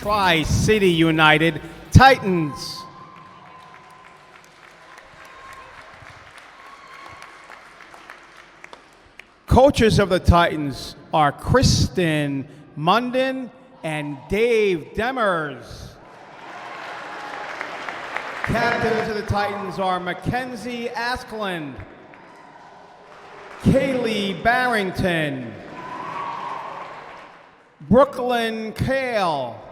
Tri-City United Titans. Coaches of the Titans are Kristen Munden and Dave Demers. Captains of the Titans are Mackenzie Askland, Kaylee Barrington, Brooklyn Kale,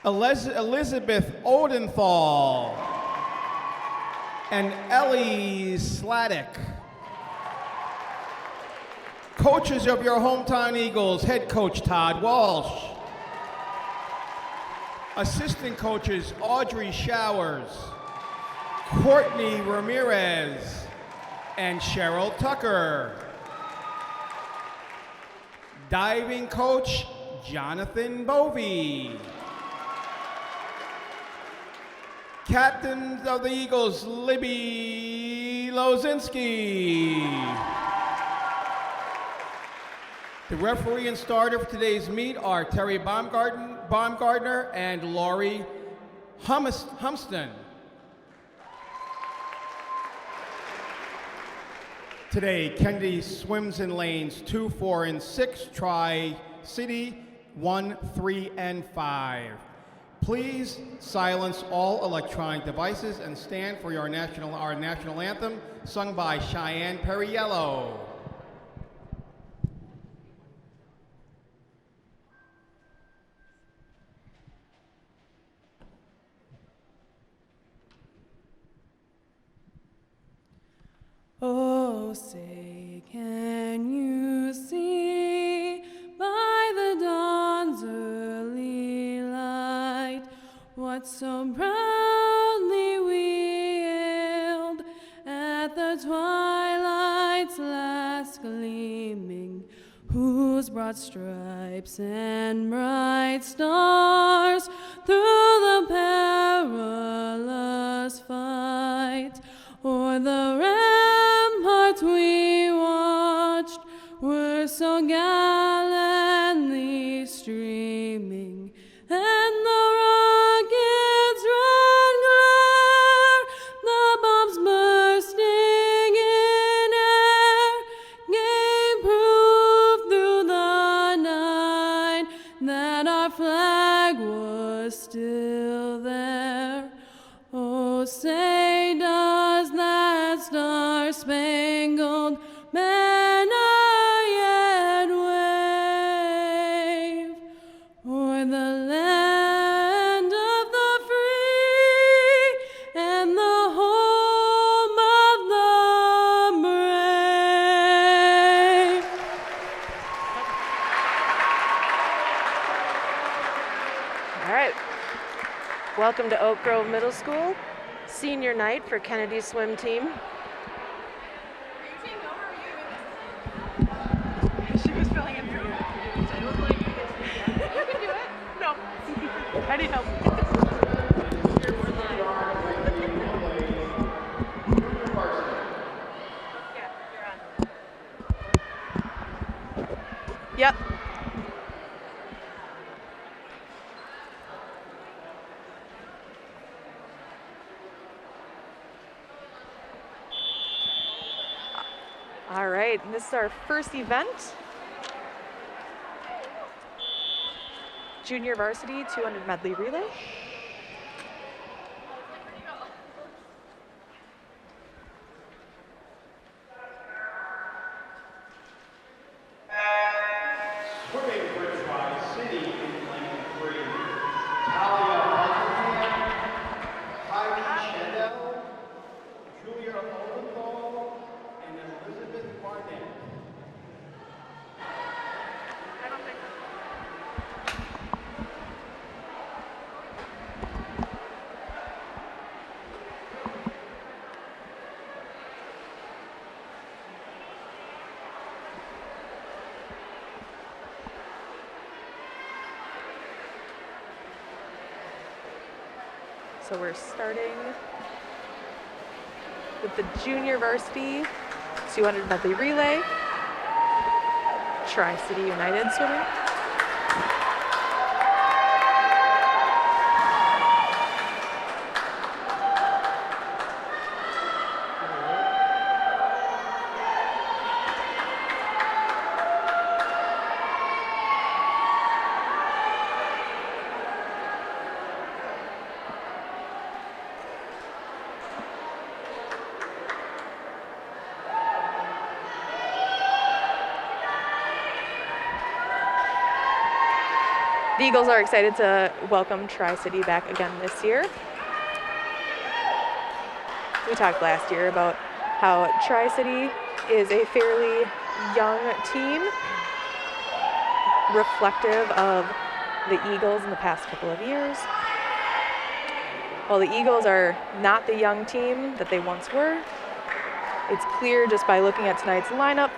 Elizabeth Odenthal, and Ellie Sladek. Coaches of your hometown Eagles, head coach Todd Walsh. Assistant coaches Audrey Showers, Courtney Ramirez, and Cheryl Tucker. Diving coach Jonathan Bovey. Captains of the Eagles, Libby Lozinski. The referee and starter for today's meet are Terry Baumgardner and Laurie Humston. Today, Kennedy swims in lanes 2, 4, and 6, Tri-City 1, 3, and 5. Please silence all electronic devices and stand for our national anthem, sung by Cheyenne Perriello. Oh, say, can you see by the dawn's early light what so proudly we hailed at the twilight's last gleaming, whose broad stripes and bright stars through the perilous fight o'er the ramparts we watched were so gallantly streaming, and the rocket's red glare, the bombs bursting in air, gave proof through the night that our flag was still there. Oh, say does that star-spangled banner yet wave o'er the land of the free and the home of the brave? All right. Welcome to Oak Grove Middle School. Senior night for Kennedy swim team. She was filling in through. You can do it. No. I need help. Yeah, you're on. Yep. All right, this is our first event. Junior varsity 200 medley relay. Swimming for Tri-City in lane 3, Talia Buckingham, Heidi Chandel, Julia Olenthal, and Elizabeth Barnett. I don't think so. So we're starting with the junior varsity 200 medley relay. Tri-City United swimming. The Eagles are excited to welcome Tri-City back again this year. We talked last year about how Tri-City is a fairly young team, reflective of the Eagles in the past couple of years. While the Eagles are not the young team that they once were, it's clear just by looking at tonight's lineup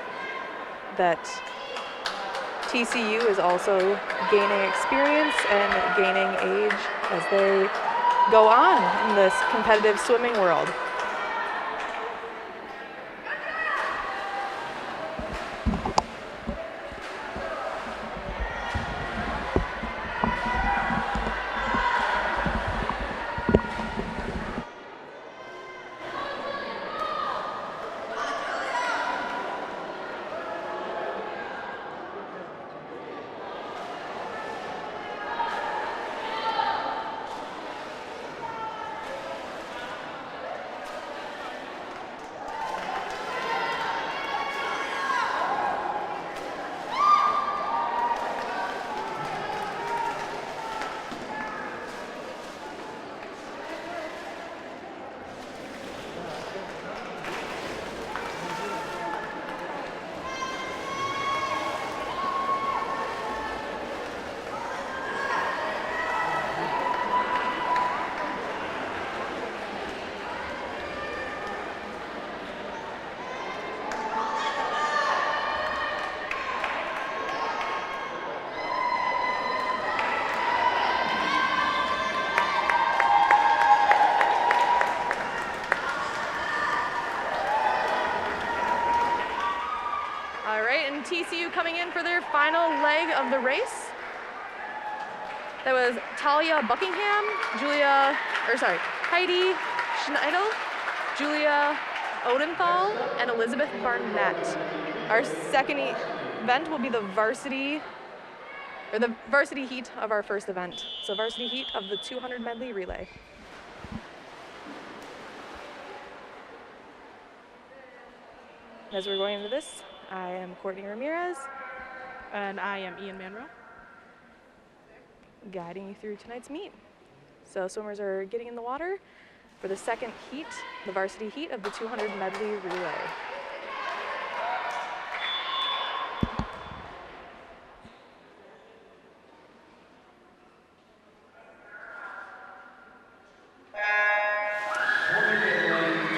that TCU is also gaining experience and gaining age as they go on in this competitive swimming world. TCU coming in for their final leg of the race. That was Talia Buckingham, Heidi Schneidel, Julia Odenthal, and Elizabeth Barnett. Our second event will be the varsity heat of our first event. So varsity heat of the 200 medley relay. As we're going into this, I am Courtney Ramirez. And I am Ian Manro. Guiding you through tonight's meet. So swimmers are getting in the water for the second heat, the varsity heat of the 200 medley relay.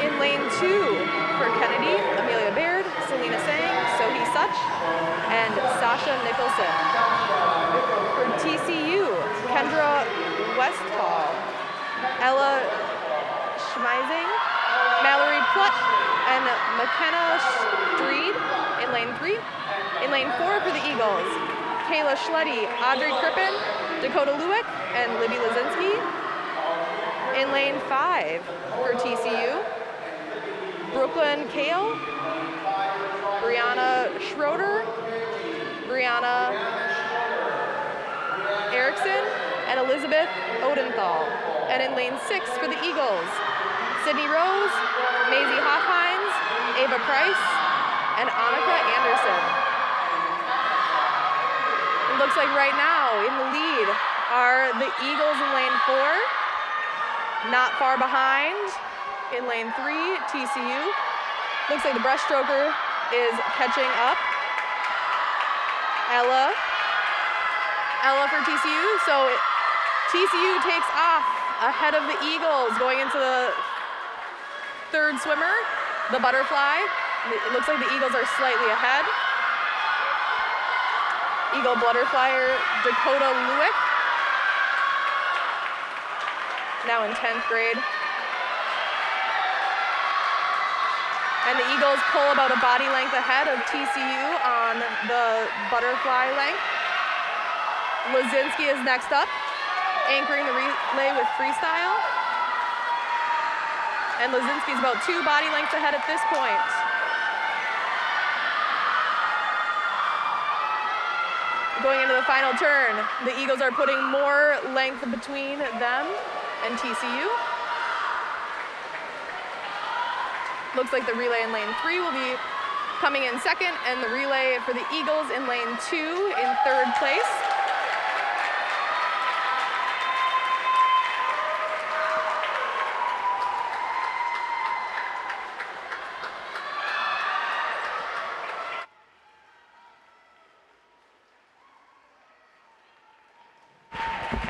In lane 2 for Kennedy, Amelia Baird, Selena Sang, Sohi Such, and Sasha Nicholson. For TCU, Kendra Westfall, Ella Schmeising, Mallory Plutt, and McKenna Streed in lane 3. In lane 4 for the Eagles, Kayla Schletty, Audrey Crippen, Dakota Lewick, and Libby Lazinski. In lane 5 for TCU, Brooklyn Kale, Brianna Schroeder, Brianna Erickson, and Elizabeth Odenthal. And in lane 6 for the Eagles, Sydney Rose, Maisie Hoffhines, Ava Price, and Annika Anderson. It looks like right now in the lead are the Eagles in lane 4. Not far behind in lane 3, TCU. Looks like the breaststroker is catching up. Ella for TCU. So TCU takes off ahead of the Eagles going into the third swimmer, the butterfly. It looks like the Eagles are slightly ahead. Eagle butterflyer Dakota Lewick, now in 10th grade. And the Eagles pull about a body length ahead of TCU on the butterfly length. Lazinski is next up, anchoring the relay with freestyle. And Lazinski is about 2 body lengths ahead at this point. Going into the final turn, the Eagles are putting more length between them and TCU. Looks like the relay in lane 3 will be coming in second, and the relay for the Eagles in lane 2 in third place.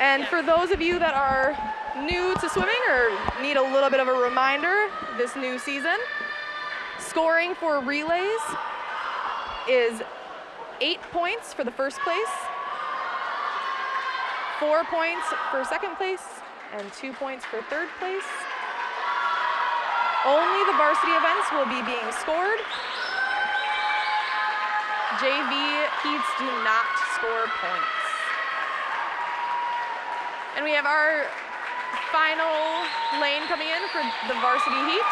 And for those of you that are new to swimming or need a little bit of a reminder this new season, scoring for relays is 8 points for the first place, 4 points for second place, and 2 points for third place. Only the varsity events will be being scored. JV heats do not score points. And we have our final lane coming in for the varsity heat.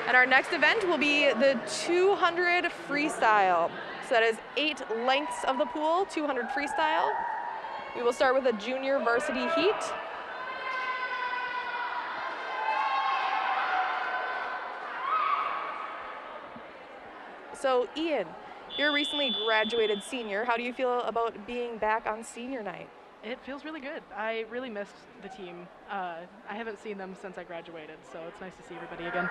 And our next event will be the 200 freestyle. So that is 8 lengths of the pool, 200 freestyle. We will start with a junior varsity heat. So Ian, you're a recently graduated senior. How do you feel about being back on senior night? It feels really good. I really missed the team. I haven't seen them since I graduated, so it's nice to see everybody again.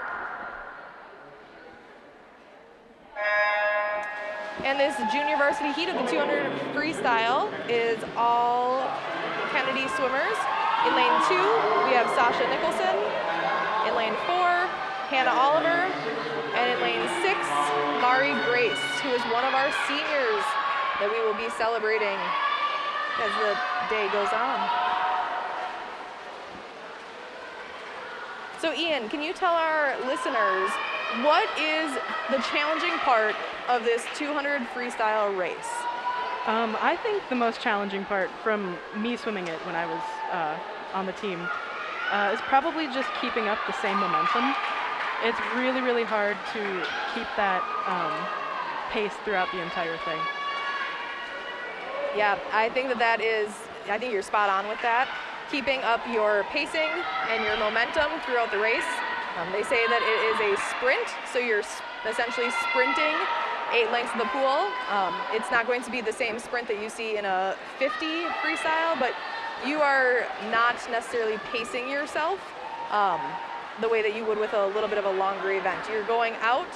And this junior varsity heat of the 200 freestyle is all Kennedy swimmers. In lane 2, we have Sasha Nicholson. In lane 4, Hannah Oliver. And in lane 6, Mari Grace, who is one of our seniors that we will be celebrating as the day goes on. So Ian, can you tell our listeners what is the challenging part of this 200 freestyle race? I think the most challenging part from me swimming it when I was on the team is probably just keeping up the same momentum. It's really, really hard to keep that pace throughout the entire thing. Yeah, I think I think you're spot on with that. Keeping up your pacing and your momentum throughout the race. They say that it is a sprint, so you're essentially sprinting 8 lengths of the pool. It's not going to be the same sprint that you see in a 50 freestyle, but you are not necessarily pacing yourself the way that you would with a little bit of a longer event. You're going out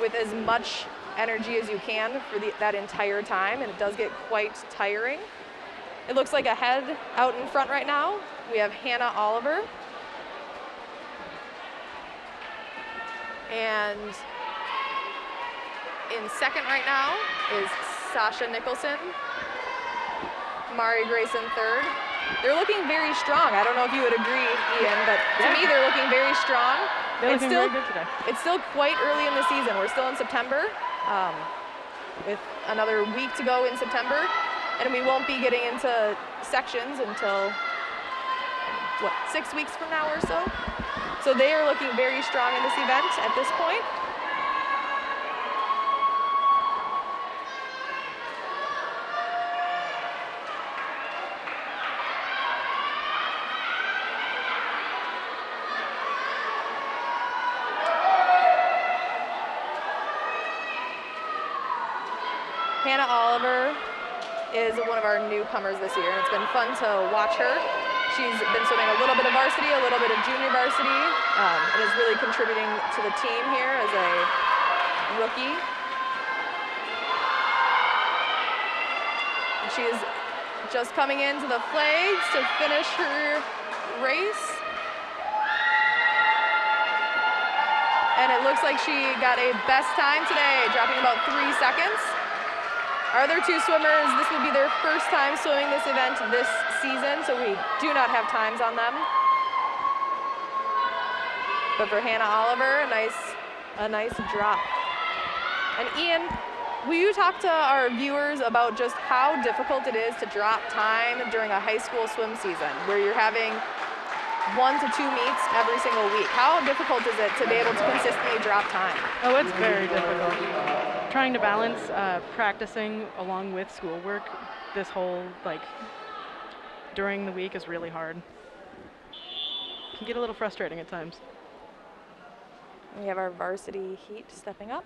with as much energy as you can for that entire time, and it does get quite tiring. It looks like ahead out in front right now, we have Hannah Oliver. And in second right now is Sasha Nicholson. Mari Grace in third. They're looking very strong. I don't know if you would agree, Ian, but to me they're looking very strong. They're looking very good today. It's still quite early in the season. We're still in September, with another week to go in September, and we won't be getting into sections until, 6 weeks from now or so? So they are looking very strong in this event at this point. Hannah Oliver is one of our newcomers this year, and it's been fun to watch her. She's been swimming a little bit of varsity, a little bit of junior varsity, and is really contributing to the team here as a rookie. And she is just coming into the flags to finish her race. And it looks like she got a best time today, dropping about 3 seconds. Our other 2 swimmers, this will be their first time swimming this event this season, so we do not have times on them. But for Hannah Oliver, a nice drop. And Ian, will you talk to our viewers about just how difficult it is to drop time during a high school swim season, where you're having 1 to 2 meets every single week? How difficult is it to be able to consistently drop time? Oh, it's very difficult. Trying to balance practicing along with schoolwork this whole, during the week is really hard. It can get a little frustrating at times. We have our varsity heat stepping up.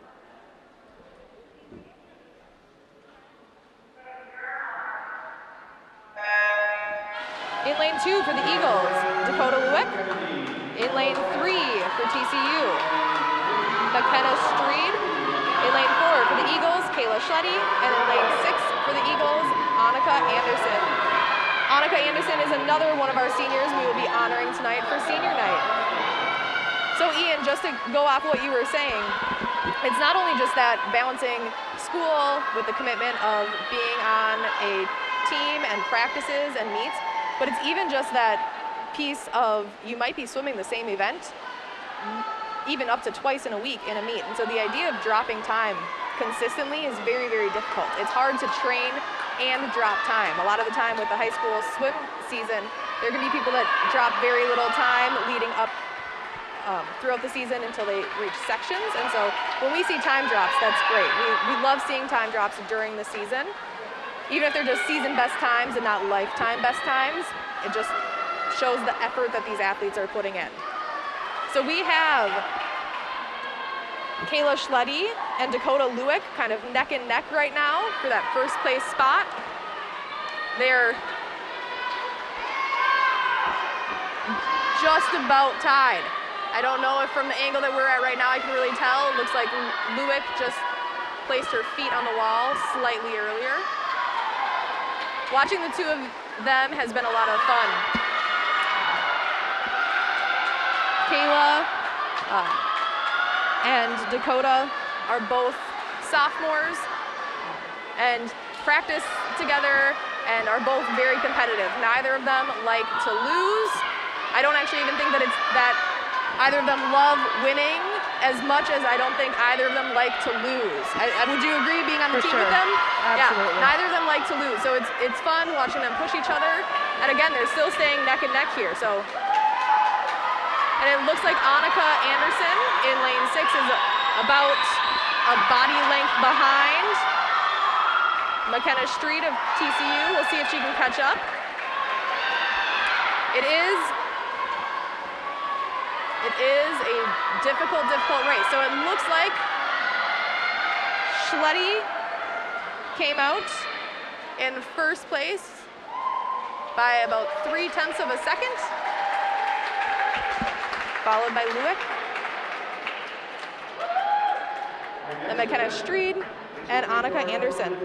In lane 2 for the Eagles, Dakota Lewick. In lane 3 for TCU, McKenna Streed. In lane 4 for the Eagles, Kayla Schletty, and in lane 6 for the Eagles, Annika Anderson. Annika Anderson is another one of our seniors we will be honoring tonight for senior night. So Ian, just to go off what you were saying, it's not only just that balancing school with the commitment of being on a team and practices and meets, but it's even just that piece of you might be swimming the same event even up to twice in a week in a meet. And so the idea of dropping time consistently is very, very difficult. It's hard to train and drop time. A lot of the time with the high school swim season, there can be people that drop very little time leading up throughout the season until they reach sections. And so when we see time drops, that's great. We love seeing time drops during the season. Even if they're just season best times and not lifetime best times, it just shows the effort that these athletes are putting in. So we have Kayla Schletty and Dakota Lewick kind of neck and neck right now for that first place spot. They're just about tied. I don't know if from the angle that we're at right now I can really tell. It looks like Lewick just placed her feet on the wall slightly earlier. Watching the two of them has been a lot of fun. Kayla and Dakota are both sophomores and practice together and are both very competitive. Neither of them like to lose. I don't actually even think that it's that either of them love winning as much as I don't think either of them like to lose. Would you agree being on the team with them? Absolutely. Yeah, neither of them like to lose. So it's fun watching them push each other. And again, they're still staying neck and neck here. So. And it looks like Annika Anderson in lane 6 is about a body length behind McKenna Street of TCU. We'll see if she can catch up. It is a difficult race. So it looks like Schletty came out in first place by about 0.3 of a second. Followed by Lewick, then McKenna Street, and Annika Anderson.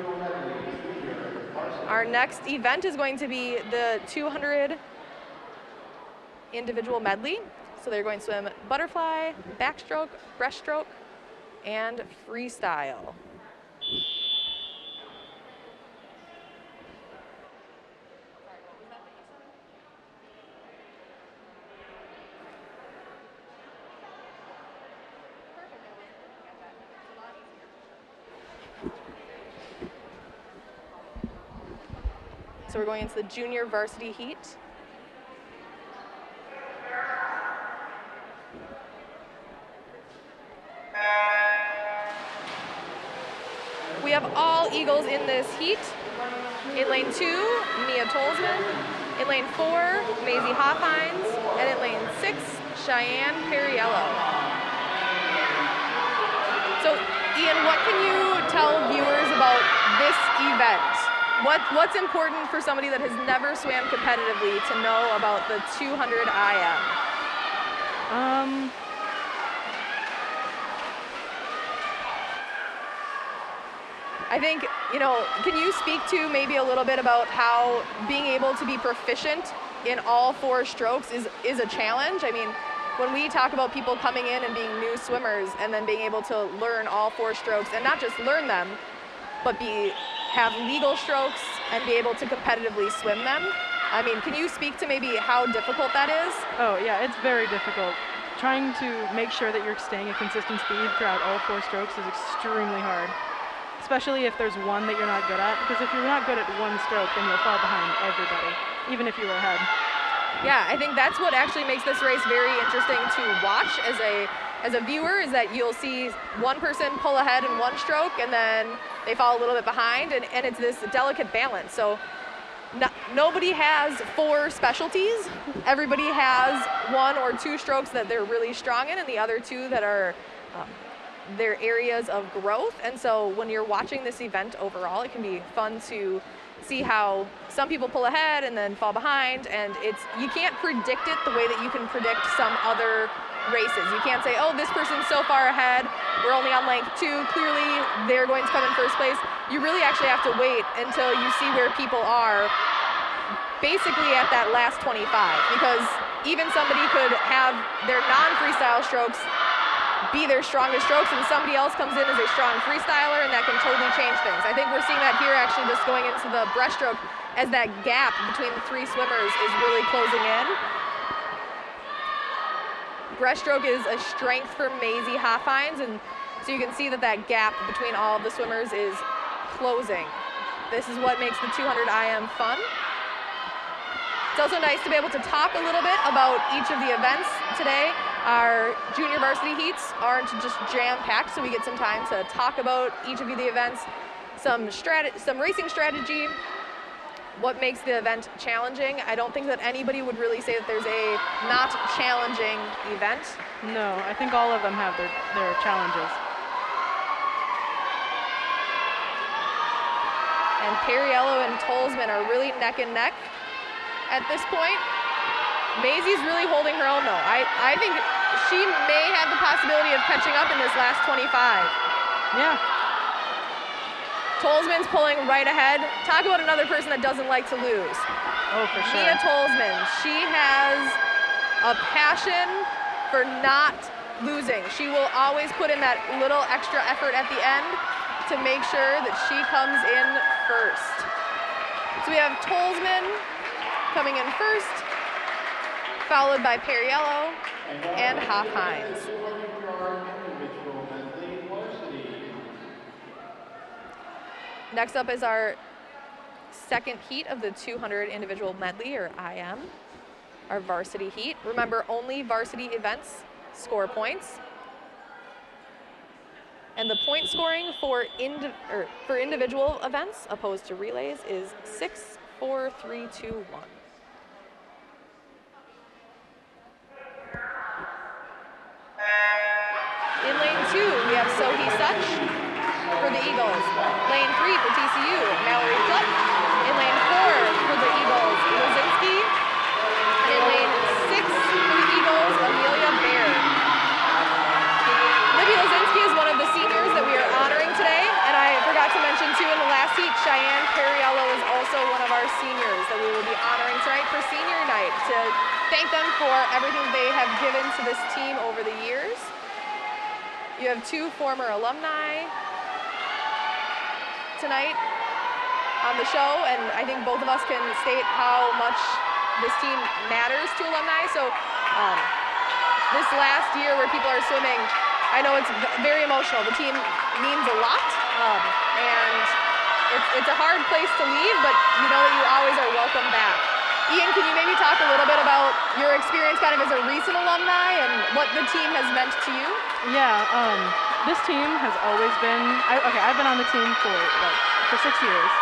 Our next event is going to be the 200 individual medley. So they're going to swim butterfly, backstroke, breaststroke, and freestyle. So we're going into the junior varsity heat. We have all Eagles in this heat. In lane 2, Mia Tolsman. In lane 4, Maisie Hoffhines. And in lane 6, Cheyenne Perriello. So Ian, what can you tell viewers about this event? What's important for somebody that has never swam competitively to know about the 200 IM? I think, can you speak to maybe a little bit about how being able to be proficient in all 4 strokes is a challenge? I mean, when we talk about people coming in and being new swimmers and then being able to learn all 4 strokes and not just learn them, but have legal strokes and be able to competitively swim them. I mean, can you speak to maybe how difficult that is? Oh yeah, it's very difficult. Trying to make sure that you're staying at consistent speed throughout all 4 strokes is extremely hard, especially if there's one that you're not good at, because if you're not good at one stroke, then you'll fall behind everybody, even if you were ahead. Yeah, I think that's what actually makes this race very interesting to watch as a viewer, is that you'll see one person pull ahead in one stroke and then they fall a little bit behind, and it's this delicate balance. So nobody has 4 specialties. Everybody has 1 or 2 strokes that they're really strong in and the other 2 that are their areas of growth. And so when you're watching this event overall, it can be fun to see how some people pull ahead and then fall behind, and you can't predict it the way that you can predict some other races. You can't say, oh, this person's so far ahead, we're only on length 2, clearly they're going to come in first place. You really actually have to wait until you see where people are basically at that last 25, because even somebody could have their non-freestyle strokes be their strongest strokes, and somebody else comes in as a strong freestyler, and that can totally change things. I think we're seeing that here actually just going into the breaststroke, as that gap between the 3 swimmers is really closing in. Breaststroke is a strength for Maisie Hoffhines, and so you can see that that gap between all of the swimmers is closing. This is what makes the 200 IM fun. It's also nice to be able to talk a little bit about each of the events today. Our junior varsity heats aren't just jam-packed, so we get some time to talk about each of the events, some racing strategy, what makes the event challenging. I don't think that anybody would really say that there's a not challenging event. No, I think all of them have their challenges. And Perriello and Tolsman are really neck and neck at this point. Maisie's really holding her own though. I think she may have the possibility of catching up in this last 25. Yeah. Tolsman's pulling right ahead. Talk about another person that doesn't like to lose. Oh, for sure. Mia Tolsman, she has a passion for not losing. She will always put in that little extra effort at the end to make sure that she comes in first. So we have Tolsman coming in first, followed by Perriello and Hoffhines. Next up is our second heat of the 200 individual medley, or IM, our varsity heat. Remember, only varsity events score points. And the point scoring for individual events, opposed to relays, is 6, 4, 3, 2, 1. In lane 2, we have Sohi Such for the Eagles. Lane 3 for TCU, Mallory Plutt. In lane 4 for the Eagles, Lozinski. In lane 6 for the Eagles, Amelia Baird. Libby Lozinski is one of the seniors that we are honoring today, and I forgot to mention too in the last heat, Cheyenne Perriello is also one of our seniors that we will be honoring tonight for senior night, to thank them for everything they have given to this team over the years. You have 2 former alumni tonight on the show, and I think both of us can state how much this team matters to alumni. So this last year where people are swimming, I know it's very emotional. The team means a lot, and it's a hard place to leave, but you know that you always are welcome back. Ian, can you maybe talk a little bit about your experience kind of as a recent alumni and what the team has meant to you? Yeah, this team has always been, I've been on the team for 6 years.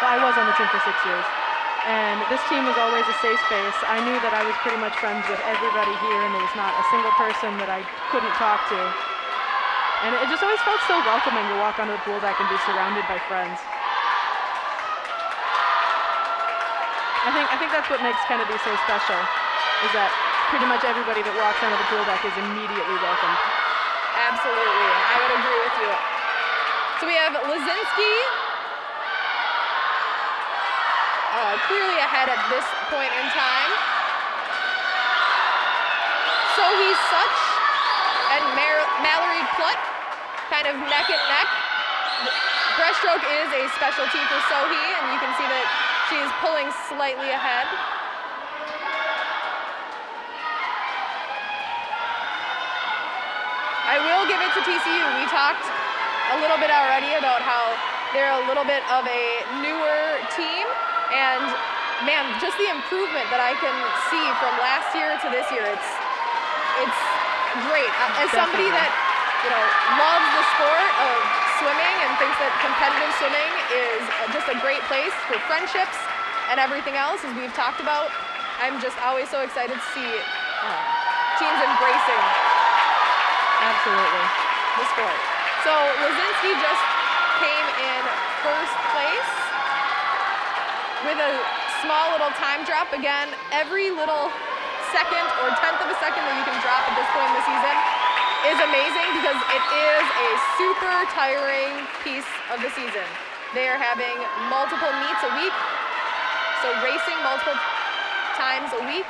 But I was on the team for 6 years. And this team was always a safe space. I knew that I was pretty much friends with everybody here, and there was not a single person that I couldn't talk to. And it just always felt so welcoming to walk onto the pool deck and be surrounded by friends. I think that's what makes Kennedy so special, is that pretty much everybody that walks onto the pool deck is immediately welcomed. Absolutely, I would agree with you. So we have Lozinski clearly ahead at this point in time. Sohi Such and Mallory Plutt kind of neck and neck. Breaststroke is a specialty for Sohi, and you can see that she is pulling slightly ahead. I will give it to TCU. We talked a little bit already about how they're a little bit of a newer team, and man, just the improvement that I can see from last year to this year, it's great. As somebody that loves the sport of swimming and thinks that competitive swimming is just a great place for friendships and everything else, as we've talked about, I'm just always so excited to see teams embracing Absolutely. the sport. So Lozinski just came in first place. with a small little time drop. Again, every little second or tenth of a second that you can drop at this point in the season is amazing because it is a super tiring piece of the season. They are having multiple meets a week, so racing multiple times a week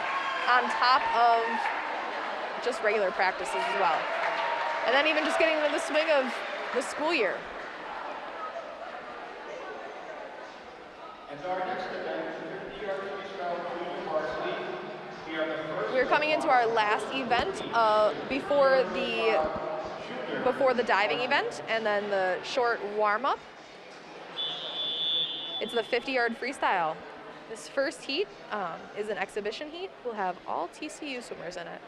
on top of just regular practices as well. And then even just getting into the swing of the school year. And our next event, 50-yard freestyle junior varsity. We are the first. We're coming into our last event before the diving event, and then the short warm-up. It's the 50-yard freestyle. This first heat is an exhibition heat. We'll have all TCU swimmers in it.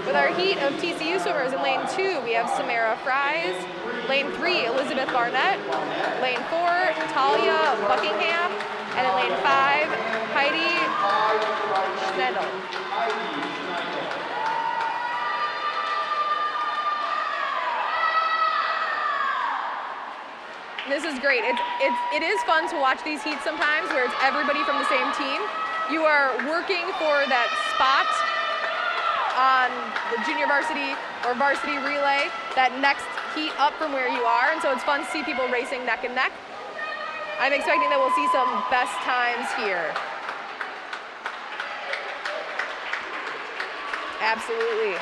With our heat of TCU swimmers in lane 2, we have Samara Fries. Lane 3, Elizabeth Barnett. Lane 4, Talia Buckingham. And in lane 5, Heidi Schnedel. This is great. It is fun to watch these heats sometimes where it's everybody from the same team. You are working for that spot on the junior varsity or varsity relay, that next heat up from where you are, and so it's fun to see people racing neck and neck. I'm expecting that we'll see some best times here. Absolutely.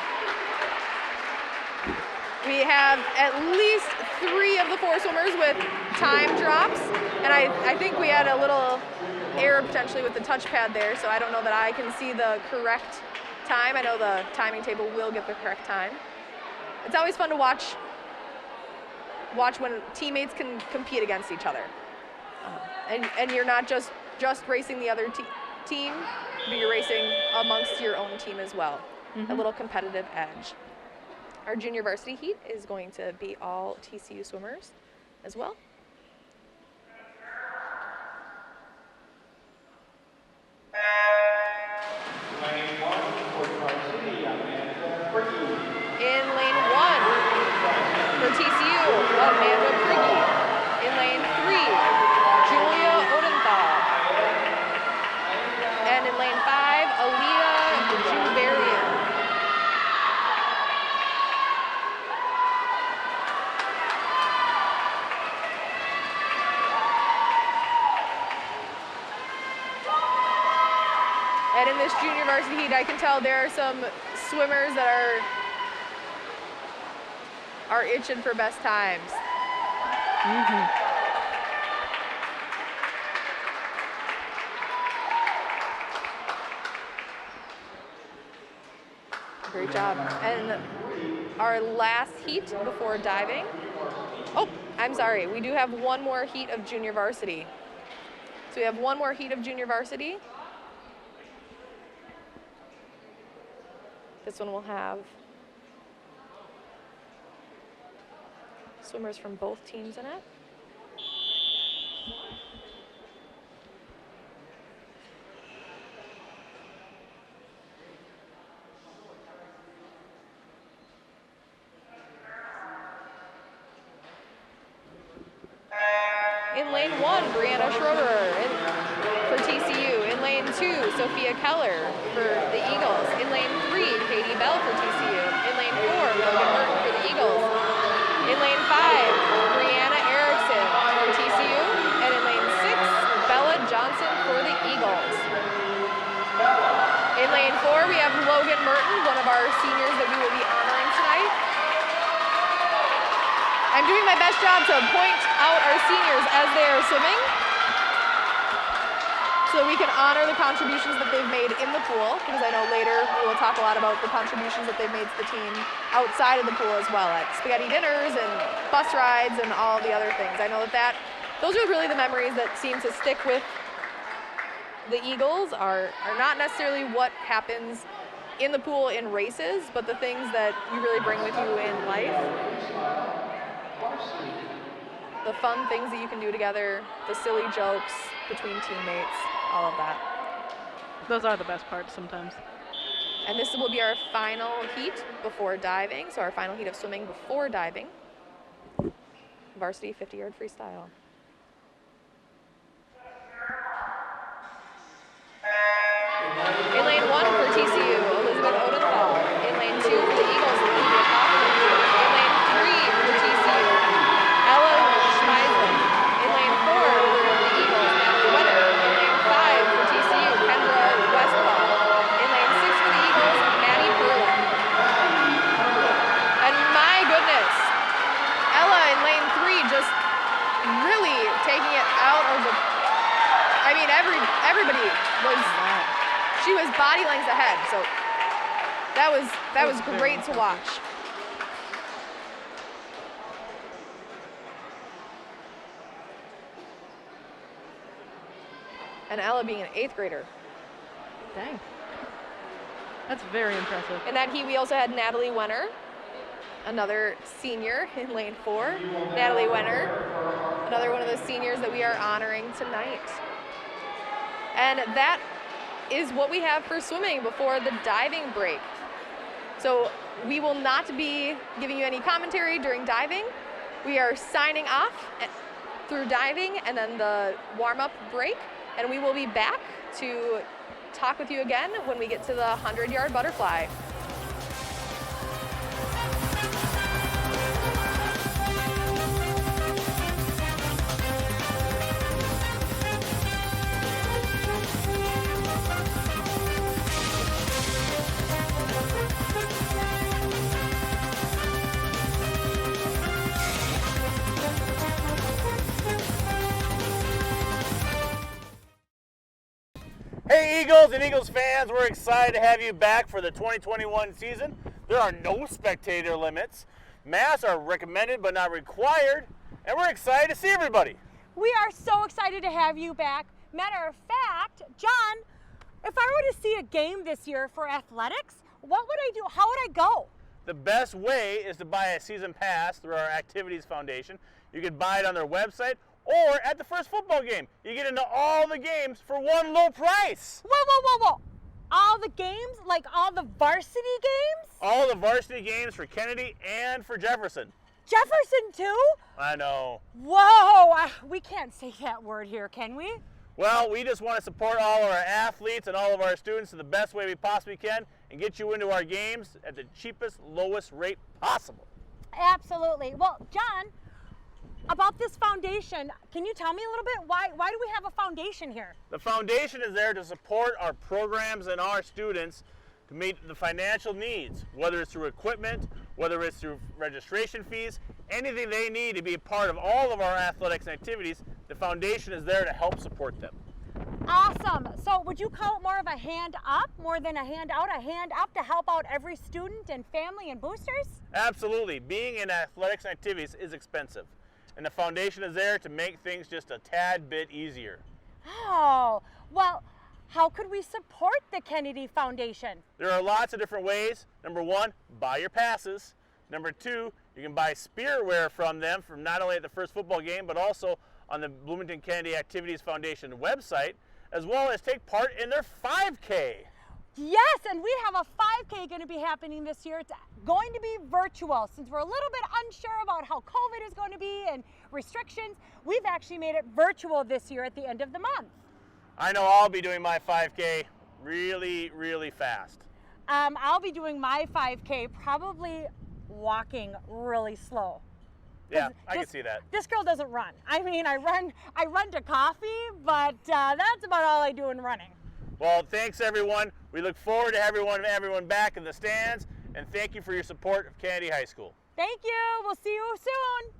We have at least 3 of the 4 swimmers with time drops, and I think we had a little error potentially with the touchpad there, so I don't know that I can see the correct time. I know the timing table will get the correct time. It's always fun to watch when teammates can compete against each other, and you're not just racing the other team, but you're racing amongst your own team as well. A little competitive edge. Our junior varsity heat is going to be all TCU swimmers as well. In lane 1 for TCU, Amanda Prigge. In lane 3, Julia Odenthal. And in lane 5, Aaliyah Jubarian. And in this junior varsity heat, I can tell there are some swimmers that are itching for best times. Great job. And our last heat before diving. Oh, I'm sorry. We do have one more heat of junior varsity. So we have one more heat of junior varsity. This one will have swimmers from both teams in it. In lane 1, Brianna Schroeder for TCU. In lane 2, Sophia Keller for the Eagles. In lane 3, Katie Bell for TCU. In lane 4, Logan Burton for the Eagles. In lane 5, Brianna Erickson for TCU. And in lane 6, Bella Johnson for the Eagles. In lane 4, we have Logan Merton, one of our seniors that we will be honoring tonight. I'm doing my best job to point out our seniors as they are swimming so that we can honor the contributions that they've made in the pool, because I know later we will talk a lot about the contributions that they've made to the team outside of the pool as well, at spaghetti dinners and bus rides and all the other things. I know that those are really the memories that seem to stick with the Eagles are not necessarily what happens in the pool in races, but the things that you really bring with you in life. The fun things that you can do together, the silly jokes between teammates, all of that. Those are the best parts sometimes. And this will be our final heat before diving, so our final heat of swimming before diving. Varsity 50-yard freestyle. In lane 1 for TCU, Elizabeth Odenthal. In lane 2 for the Eagles, Olivia Kaufman. In lane 3 for TCU, Ella Schmeisel. In lane 4 for the Eagles, Natalie Wetter. In lane 5 for TCU, Kendra Westphal. In lane 6 for the Eagles, Maddie Perlin. And my goodness, Ella in lane 3 just really taking it out of the, I mean, everybody was, she was body lengths ahead, so that was great to watch. And Ella being an 8th grader. Dang. That's very impressive. In that heat, we also had Natalie Wenner, another senior in lane 4. Natalie Wenner, another one of the seniors that we are honoring tonight. And that is what we have for swimming before the diving break. So we will not be giving you any commentary during diving. We are signing off through diving and then the warm-up break, and we will be back to talk with you again when we get to the 100-yard butterfly. Hey Eagles and Eagles fans, we're excited to have you back for the 2021 season. There are no spectator limits. Masks are recommended but not required, and we're excited to see everybody. We are so excited to have you back. Matter of fact, John, if I were to see a game this year for athletics, what would I do? How would I go? The best way is to buy a season pass through our Activities Foundation. You can buy it on their website or at the first football game. You get into all the games for one low price. Whoa. All the games? Like all the varsity games? All the varsity games for Kennedy and for Jefferson. Jefferson too? I know. Whoa, we can't say that word here, can we? Well, we just want to support all of our athletes and all of our students in the best way we possibly can and get you into our games at the cheapest, lowest rate possible. Absolutely. Well, John, about this foundation, can you tell me a little bit why do we have a foundation here? The foundation is there to support our programs and our students to meet the financial needs, whether it's through equipment, whether it's through registration fees, anything they need to be a part of all of our athletics and activities, the foundation is there to help support them. Awesome. So would you call it more of a hand up more than a hand out? A hand up to help out every student and family and boosters? Absolutely. Being in athletics and activities is expensive, and the foundation is there to make things just a tad bit easier. Oh, well, how could we support the Kennedy Foundation? There are lots of different ways. Number one, buy your passes. Number two, you can buy spiritware from them from not only at the first football game, but also on the Bloomington Kennedy Activities Foundation website, as well as take part in their 5K. Yes, and we have a 5K going to be happening this year. It's going to be virtual. Since we're a little bit unsure about how COVID is going to be and restrictions, we've actually made it virtual this year at the end of the month. I know I'll be doing my 5K really, really fast. I'll be doing my 5K probably walking really slow. Yeah, I can see that. This girl doesn't run. I mean, I run to coffee, but that's about all I do in running. Well, thanks everyone. We look forward to everyone back in the stands, and thank you for your support of Kennedy High School. Thank you. We'll see you soon.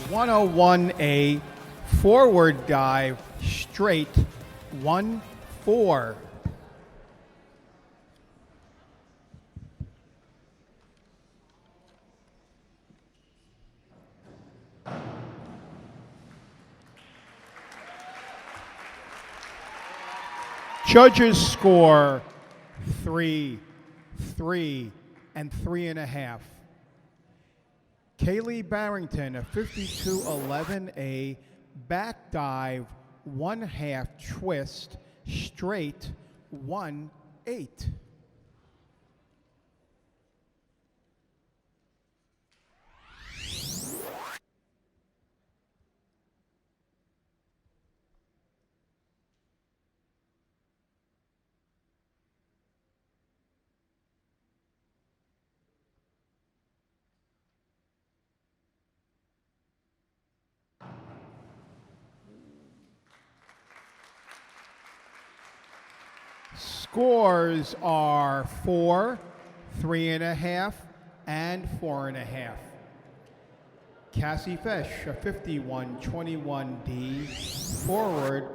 101A forward dive straight 1-4. Judges score 3, 3, and 3.5. Kaylee Barrington, a 52.11A, back dive, 1/2 twist, straight, 1/8. Scores are 4, 3.5, and 4.5. Cassie Fish, a 51.21D, forward,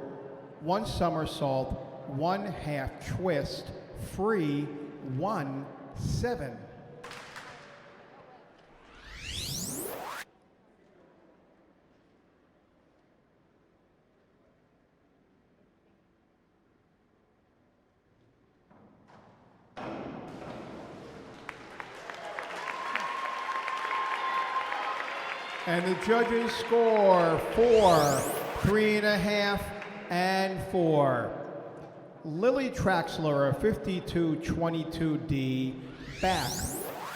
1 somersault, 1/2 twist, free, 1/7. And the judges score 4, 3.5, and 4. Lily Traxler, a 52.22D, back,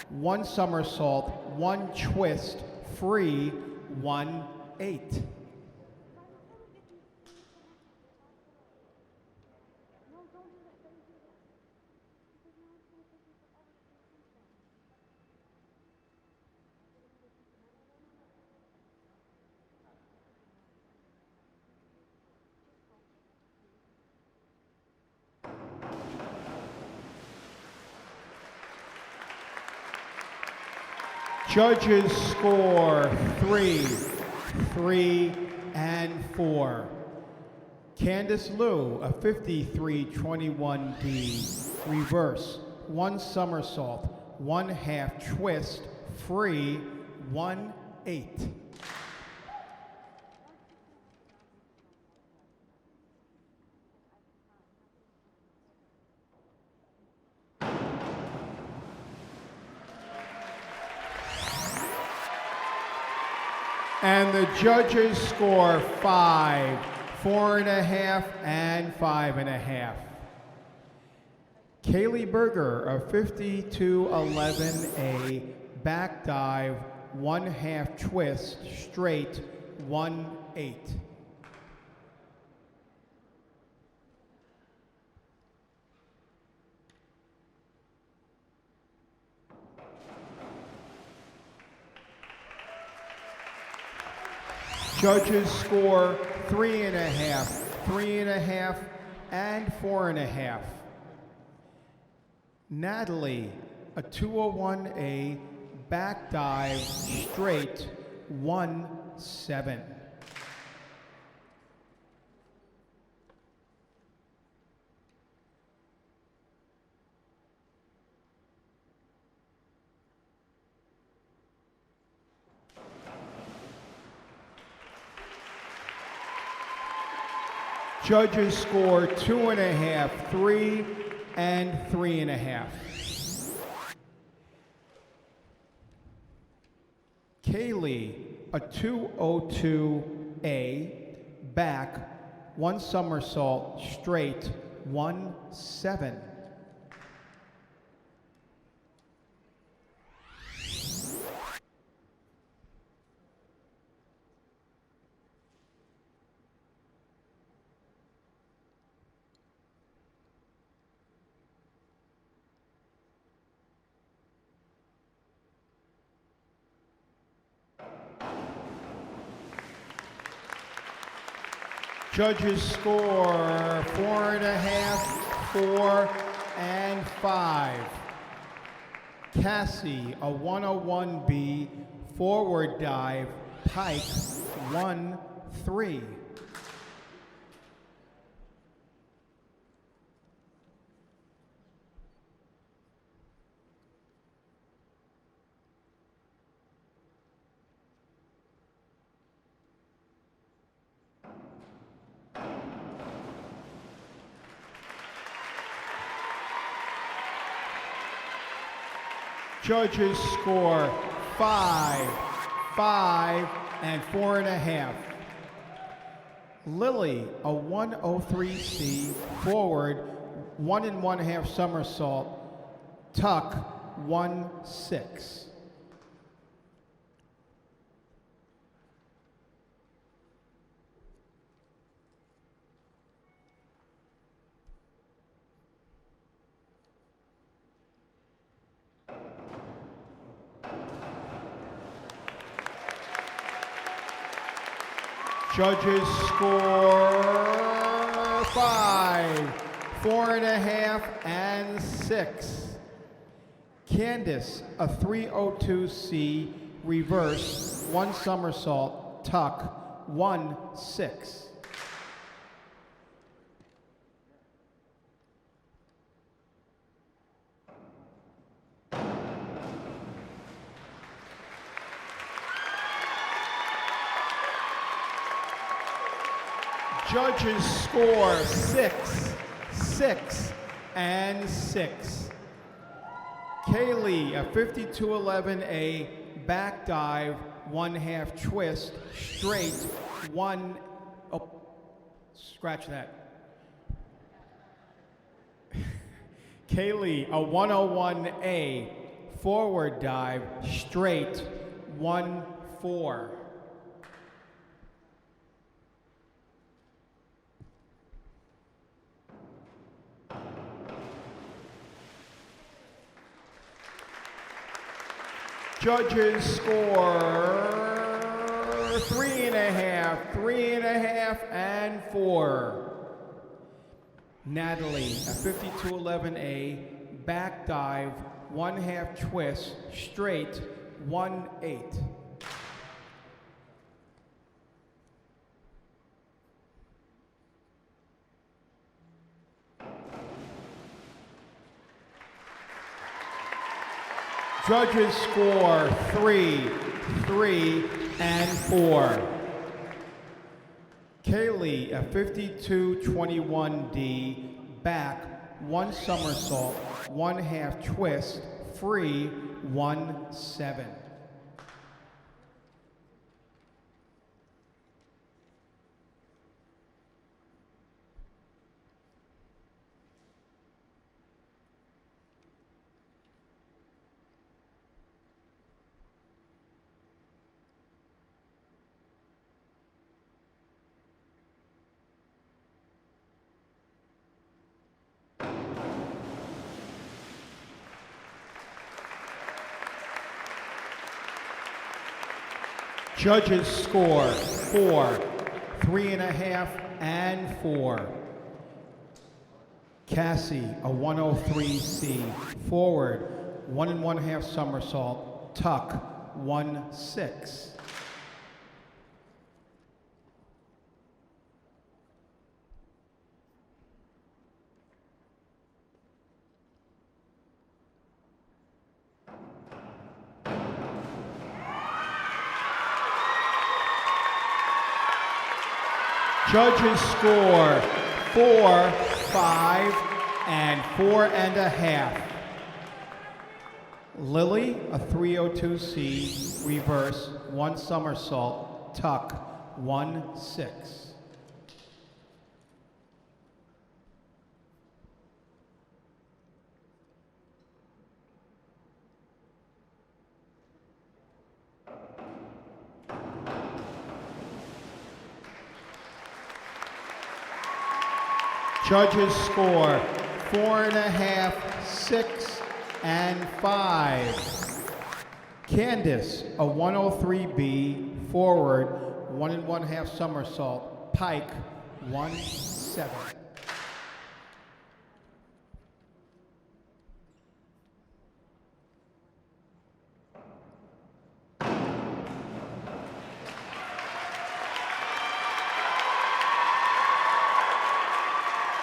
1 somersault, 1 twist, free, 1/8. Judges score 3, 3, and 4. Candace Liu, a 53.21D, reverse, 1 somersault, 1/2 twist, free, 1/8. And the judges score 5, 4.5, and 5.5. Kaylee Berger, a 52.11A, back dive, 1/2 twist, straight, 1/8. Judges score 3.5, 3.5, and 4.5. Natalie, a 201A, back dive, straight, 1/7. Judges score 2.5, 3, and 3.5. Kaylee, a 202A, back, 1 somersault, straight, 1/7. Judges score 4.5, 4, and 5. Cassie, a 101B, forward dive, pike, 1/3. Judges score 5, 5 and 4.5. Lily, a 103C, forward, 1 1/2 somersault, tuck, 1-6. Judges score 5, 4.5, and 6. Candace, a 302C, reverse, 1 somersault, tuck, 1-6. Judges score 6, 6, and 6. Kaylee, a 5211A, back dive, 1/2 twist, straight, 1, oh, scratch that. Kaylee, a 101A, forward dive, straight, 1-4. Judges score 3.5, 3.5, and 4. Natalie, a 5211A, back dive, 1/2 twist, straight, 1-8. Judges score 3, 3, and 4. Kaylee, a 5221D, back, 1 somersault, 1/2 twist, free, 1-7. Judges score 4, 3.5, and 4. Cassie, a 103C, forward, 1 1/2 somersault, tuck, 1-6. Judges score 4, 5, and 4.5. Lily, a 302C, reverse, 1 somersault, tuck, 1-6. Judges score 4.5, 6, and 5. Candace, a 103B, forward, 1 1/2 somersault, pike, 1-7.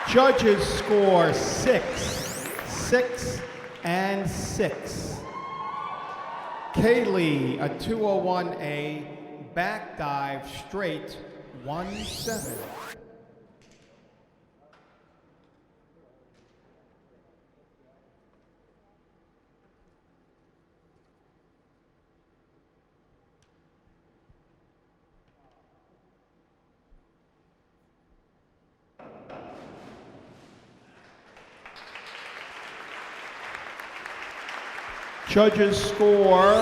Judges score 6, 6, and 6. Kaylee, a 201A, back dive, straight, 1-7. Judges score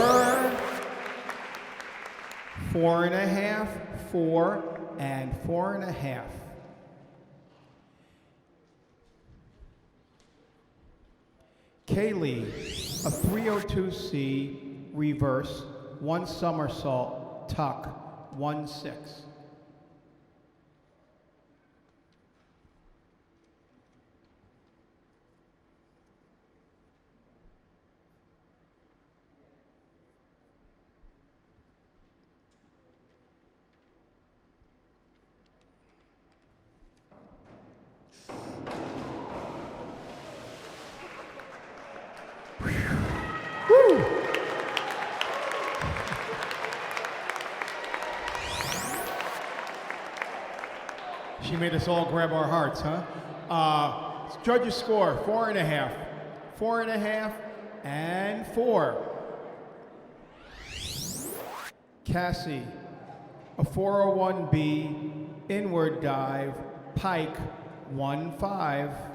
4.5, 4, and 4.5. Kaylee, a 302C reverse, 1 somersault, tuck, 1-6. She made us all grab our hearts, huh? Judges score 4.5, 4.5, and 4. Cassie, a 401B inward dive, pike, 1-5.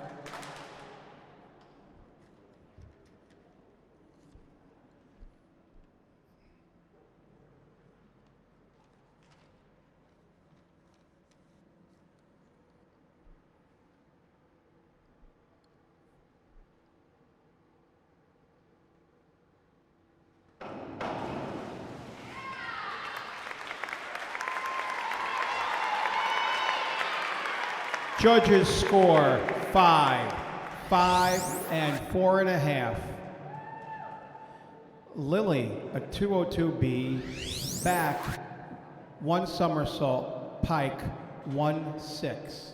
Judges score 5, 5, and 4.5. Lily, a 202B, back, 1 somersault, pike, 1-6.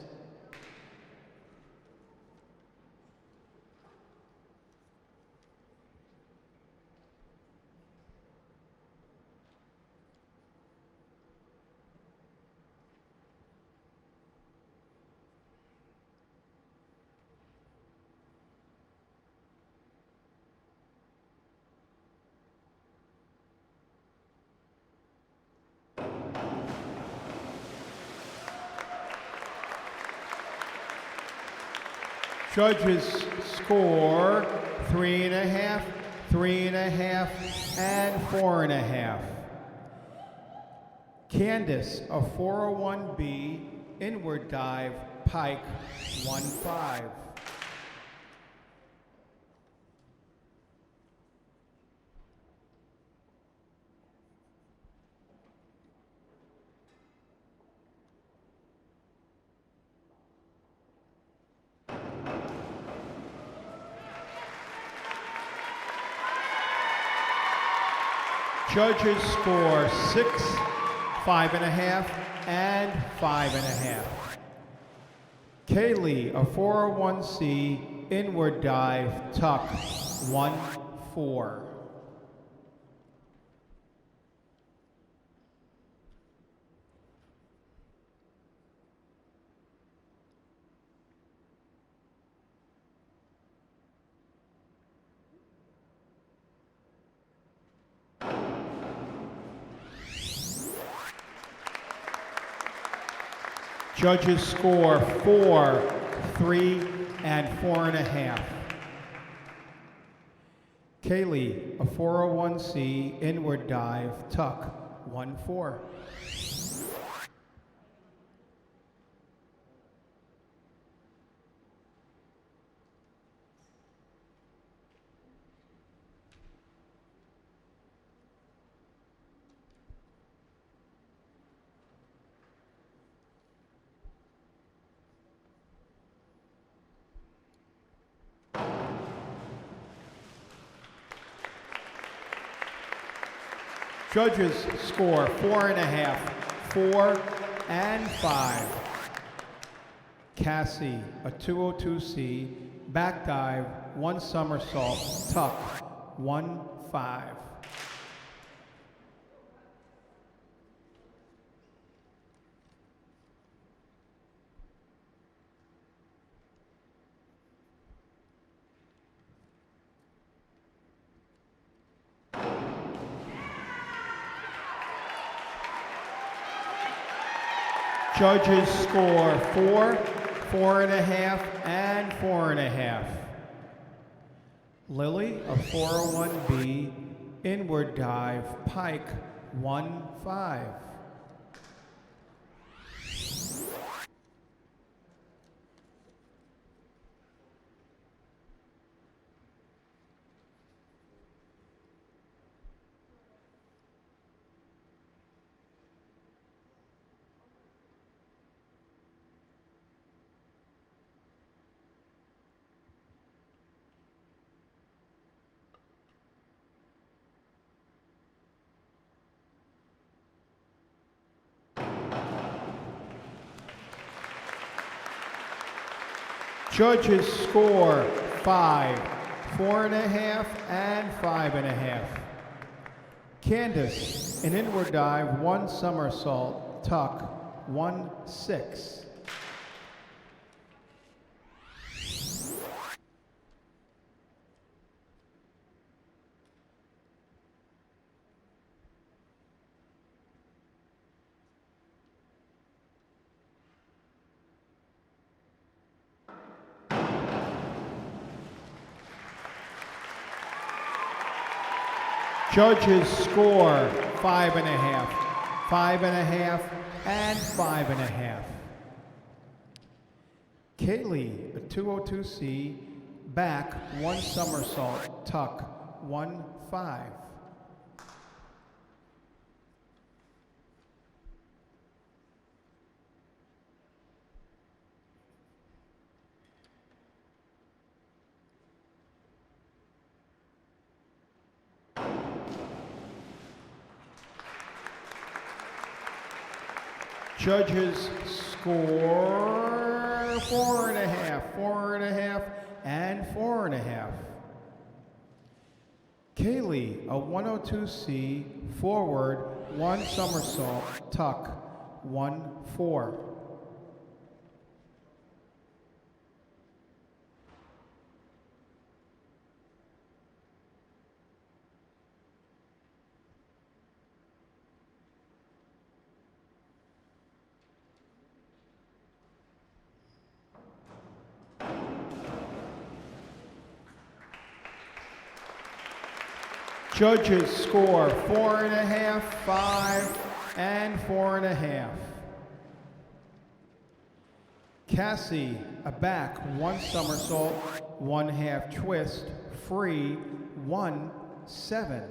Judges score 3.5, 3.5, and 4.5. Candace, a 401B, inward dive, pike, 1-5. Judges score 6, 5.5, and 5.5. Kaylee, a 401C, inward dive, tuck, 1-4. Judges score 4, 3, and 4.5. Kaylee, a 401C, inward dive, tuck, 1-4. Judges score 4.5, 4, and 5. Cassie, a 202C, back dive, 1 somersault, tuck, 1-5. Judges score 4, 4.5, and 4.5. Lily, a 401B, inward dive, pike, 1-5. Judges score 5, 4.5, and 5.5. Candace, an inward dive, 1 somersault, tuck, 1-6. Judges score 5.5, 5.5, and 5.5. Kaylee, a 202C, back, 1 somersault, tuck, 1-5. Judges score 4.5, 4.5, and 4.5. Kaylee, a 102C, forward, 1 somersault, tuck, 1-4. Judges score 4.5, 5, and 4.5. Cassie, a back, 1 somersault, 1/2 twist, free, 1-7.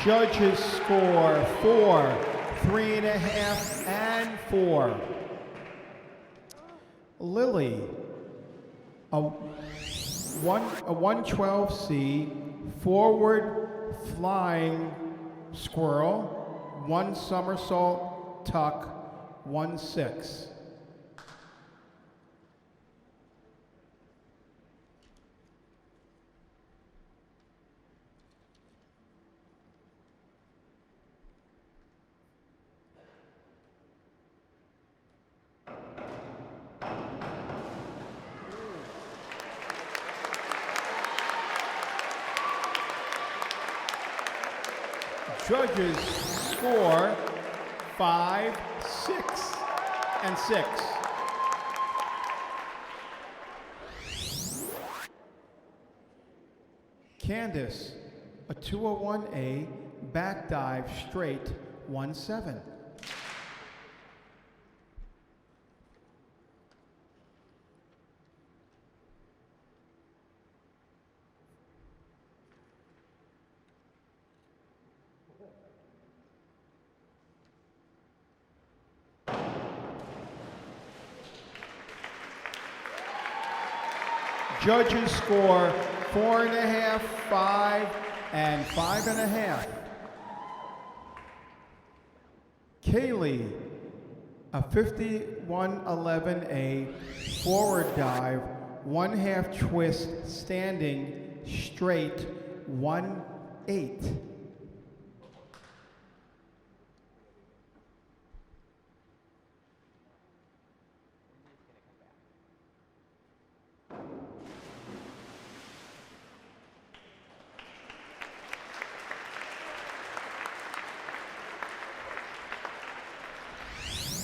Judges score 4, 3.5, and 4. Lily, a 112C, forward flying squirrel, 1 somersault, tuck, 1-6. Judges score 5, 6, and 6. Candace, a 201A, back dive straight, 1-7. Judges score 4.5, 5, and 5.5. Kaylee, a 5111A, forward dive, 1/2 twist, standing, straight, 1-8.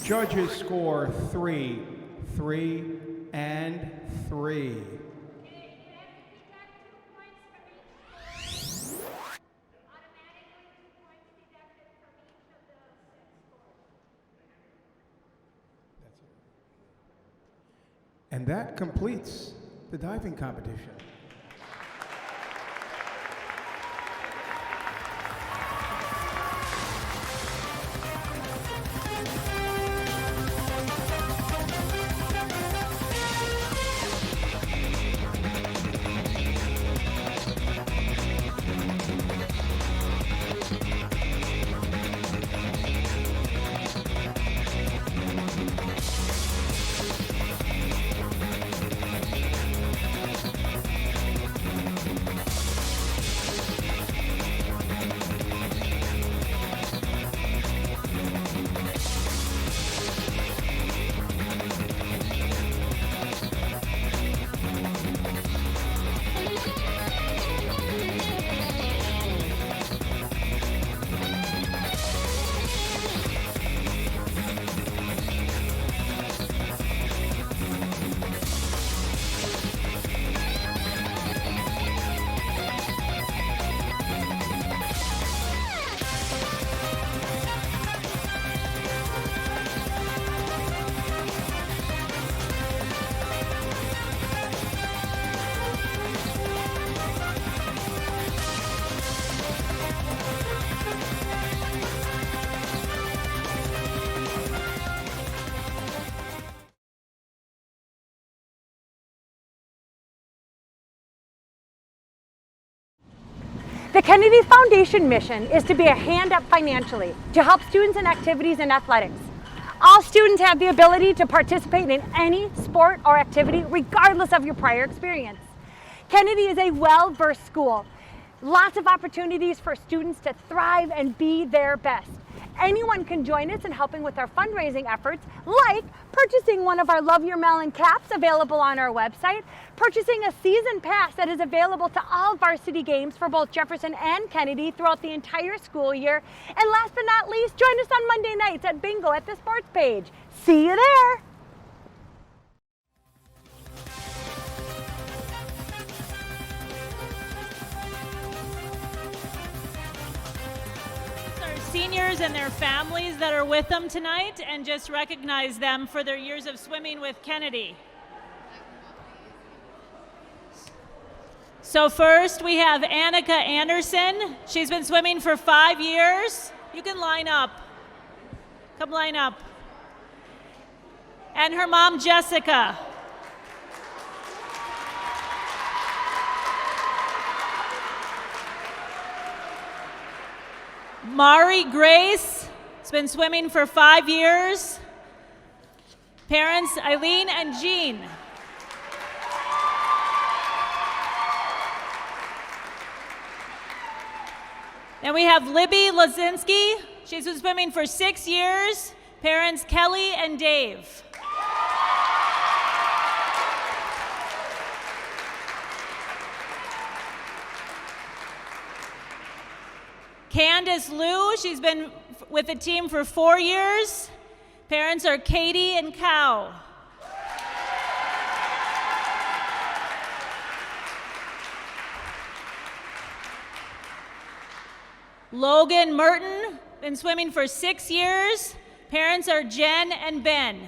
Judges score 3, 3, and 3. And that completes the diving competition. The Kennedy Foundation mission is to be a hand up financially to help students in activities and athletics. All students have the ability to participate in any sport or activity regardless of your prior experience. Kennedy is a well-versed school. Lots of opportunities for students to thrive and be their best. Anyone can join us in helping with our fundraising efforts, like purchasing one of our Love Your Melon caps available on our website, purchasing a season pass that is available to all varsity games for both Jefferson and Kennedy throughout the entire school year, and last but not least, join us on Monday nights at bingo at the sports page. See you there! Seniors and their families that are with them tonight, and just recognize them for their years of swimming with Kennedy. So first we have Annika Anderson. She's been swimming for 5 years. You can line up. Come line up. And her mom, Jessica. Mari Grace has been swimming for 5 years. Parents Eileen and Jean. Then we have Libby Lazinski. She's been swimming for 6 years. Parents Kelly and Dave. Candace Liu, she's been with the team for 4 years. Parents are Katie and Cow. Logan Merton, been swimming for 6 years. Parents are Jen and Ben.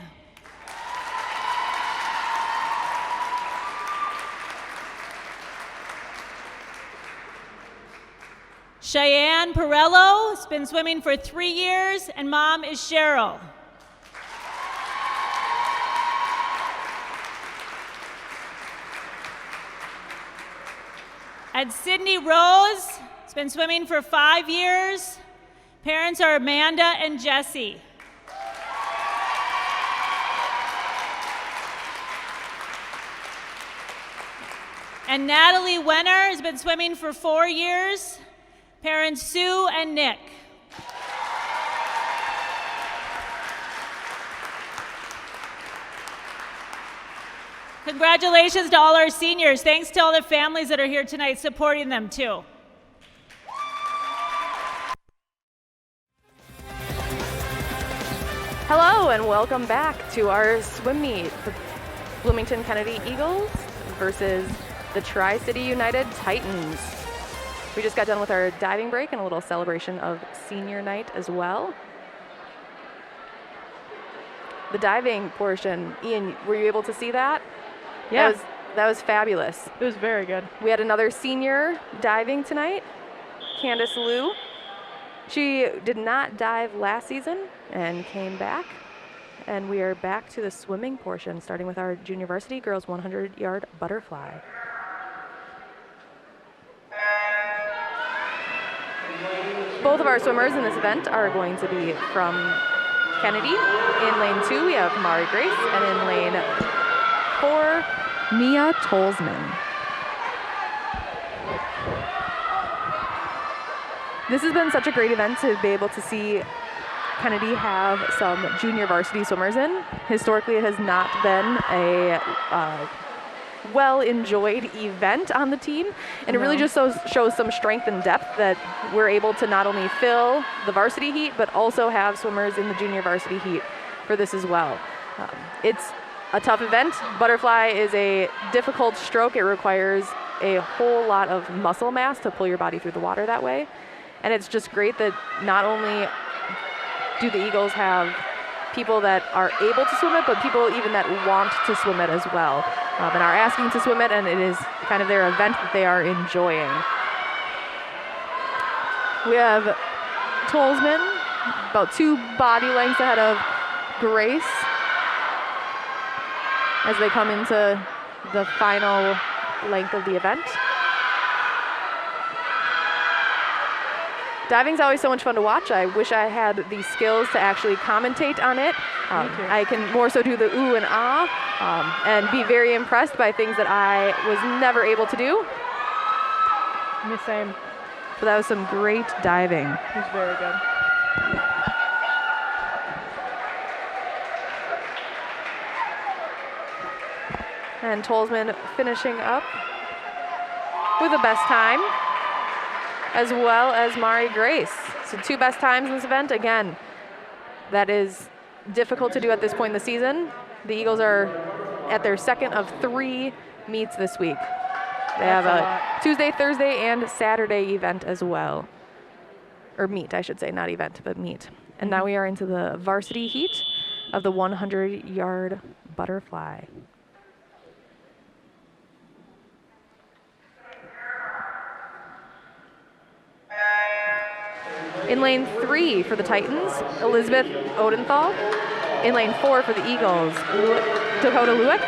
Cheyenne Perello has been swimming for 3 years, and mom is Cheryl. And Sydney Rose has been swimming for 5 years. Parents are Amanda and Jesse. And Natalie Wenner has been swimming for 4 years. Parents Sue and Nick. Congratulations to all our seniors. Thanks to all the families that are here tonight supporting them too. Hello and welcome back to our swim meet. The Bloomington Kennedy Eagles versus the Tri-City United Titans. We just got done with our diving break and a little celebration of senior night as well. The diving portion, Ian, were you able to see that? Yeah. That was fabulous. It was very good. We had another senior diving tonight, Candace Liu. She did not dive last season and came back. And we are back to the swimming portion, starting with our junior varsity girls 100-yard butterfly. Both of our swimmers in this event are going to be from Kennedy. In lane 2, we have Mari Grace, and in lane 4, Mia Tolsman. This has been such a great event to be able to see Kennedy have some junior varsity swimmers in. Historically, it has not been a well-enjoyed event on the team, and it really just shows some strength and depth that we're able to not only fill the varsity heat, but also have swimmers in the junior varsity heat for this as well. It's a tough event. Butterfly is a difficult stroke. It requires a whole lot of muscle mass to pull your body through the water that way. And it's just great that not only do the Eagles have people that are able to swim it, but people even that want to swim it as well, and are asking to swim it, and it is kind of their event that they are enjoying. We have Tolsman, about 2 body lengths ahead of Grace as they come into the final length of the event. Diving's always so much fun to watch. I wish I had the skills to actually commentate on it. I can more so do the ooh and ah, and be very impressed by things that I was never able to do. The same. But that was some great diving. It was very good. And Tolsman finishing up with the best time, as well as Mari Grace. So 2 best times in this event. Again, that is difficult to do at this point in the season. The Eagles are at their second of 3 meets this week. They have a Tuesday, Thursday, and Saturday event as well. Or meet, I should say, not event, but meet. And now we are into the varsity heat of the 100-yard butterfly. In lane 3 for the Titans, Elizabeth Odenthal. In lane 4 for the Eagles, Dakota Lewick.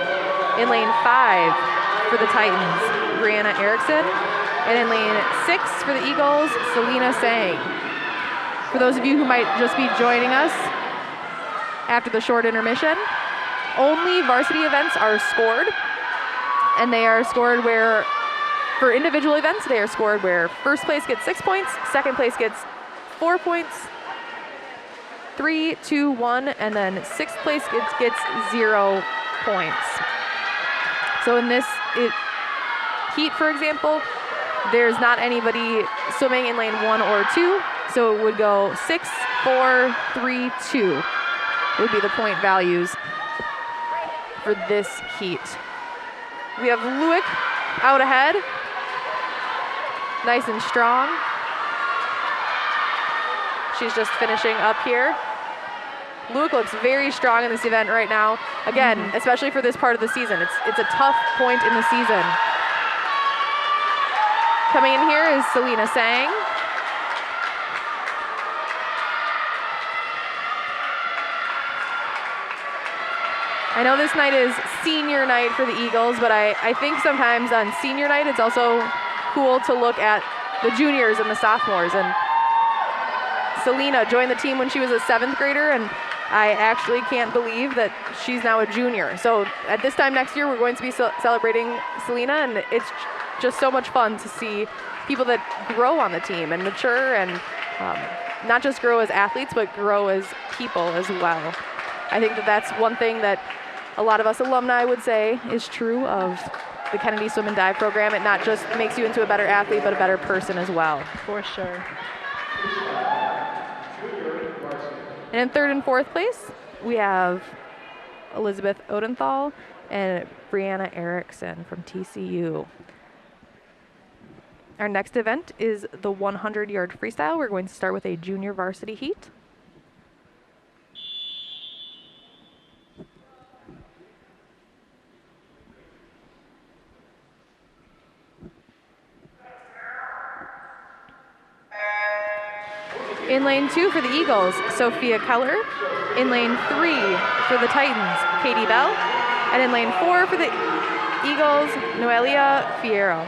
In lane 5 for the Titans, Brianna Erickson. And in lane 6 for the Eagles, Selena Sang. For those of you who might just be joining us after the short intermission, only varsity events are scored. And they are scored where, for individual events, they are scored where first place gets 6 points, second place gets 4 points, 3, 2, 1, and then 6th place gets 0 points. So in this heat, for example, there's not anybody swimming in lane 1 or 2, so it would go 6, 4, 3, 2 would be the point values for this heat. We have Lewick out ahead, nice and strong. She's just finishing up here. Lewick looks very strong in this event right now. Again, especially for this part of the season. It's a tough point in the season. Coming in here is Selena Sang. I know this night is senior night for the Eagles, but I think sometimes on senior night it's also cool to look at the juniors and the sophomores. And Selena joined the team when she was a 7th grader, and I actually can't believe that she's now a junior. So at this time next year, we're going to be celebrating Selena, and it's just so much fun to see people that grow on the team and mature, and not just grow as athletes, but grow as people as well. I think that that's one thing that a lot of us alumni would say is true of the Kennedy Swim and Dive program. It not just makes you into a better athlete, but a better person as well. For sure. And in 3rd and 4th place we have Elizabeth Odenthal and Brianna Erickson from TCU. Our next event is the 100-yard freestyle. We're going to start with a junior varsity heat. In lane 2 for the Eagles, Sophia Keller. In lane 3 for the Titans, Katie Bell. And in lane 4 for the Eagles, Noelia Fierro.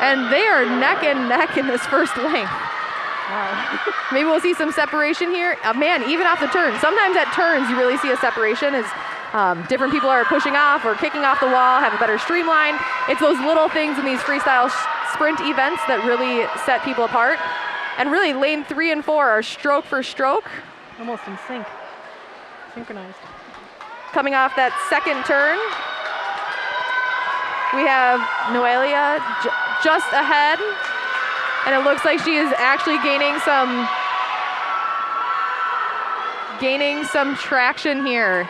And they are neck and neck in this first length. Wow. Maybe we'll see some separation here. Man, even off the turn. Sometimes at turns you really see a separation as different people are pushing off or kicking off the wall, have a better streamline. It's those little things in these freestyle sprint events that really set people apart. And really, lane 3 and 4 are stroke for stroke. Almost in sync. Synchronized. Coming off that second turn, we have Noelia just ahead. And it looks like she is actually gaining some traction here.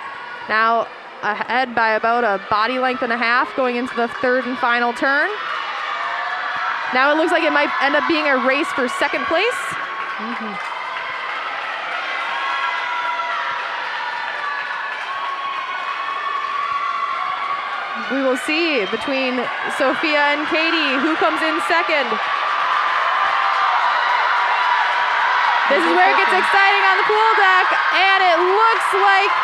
Now ahead by about a body length and a half going into the third and final turn. Now it looks like it might end up being a race for second place. We will see between Sophia and Katie who comes in second. This is where it gets exciting on the pool deck, and it looks like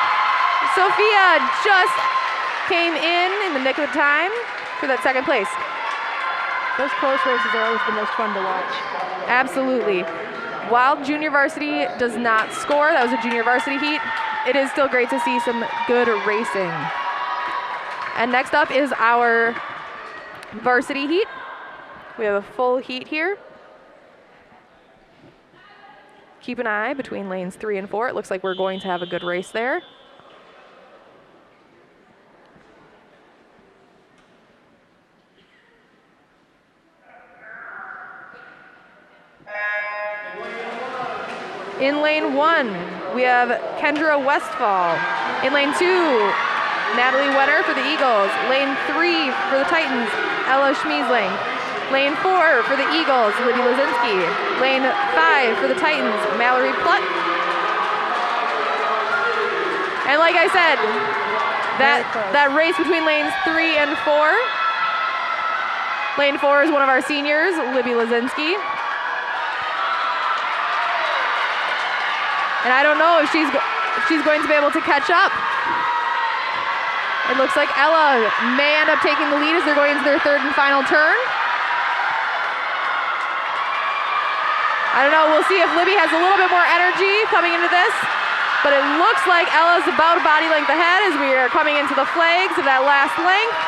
Sophia just came in the nick of the time for that second place. Those close races are always the most fun to watch. Absolutely. While junior varsity does not score, that was a junior varsity heat, it is still great to see some good racing. And next up is our varsity heat. We have a full heat here. Keep an eye between lanes 3 and 4. It looks like we're going to have a good race there. In lane 1, we have Kendra Westfall. In lane 2, Natalie Wetter for the Eagles. Lane 3 for the Titans, Ella Schmiesling. Lane 4 for the Eagles, Libby Lazinski. Lane 5 for the Titans, Mallory Plutt. And like I said, that race between lanes 3 and 4. Lane 4 is one of our seniors, Libby Lazinski. And I don't know if she's going to be able to catch up. It looks like Ella may end up taking the lead as they're going into their third and final turn. I don't know, we'll see if Libby has a little bit more energy coming into this, but it looks like Ella's about a body length ahead as we are coming into the flags of that last length.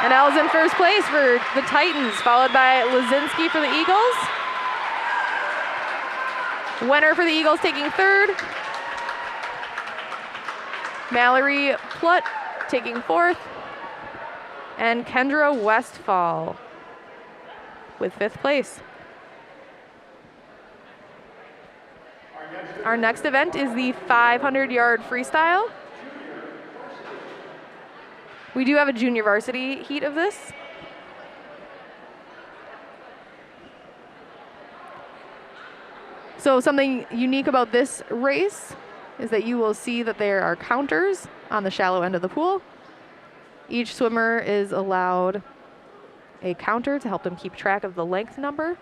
And Ella's in first place for the Titans, followed by Lazinski for the Eagles. Wenner for the Eagles taking third. Mallory Plutt taking fourth. And Kendra Westfall with fifth place. Our next event is the 500-yard freestyle. We do have a junior varsity heat of this. So something unique about this race is that you will see that there are counters on the shallow end of the pool. Each swimmer is allowed a counter to help them keep track of the length number.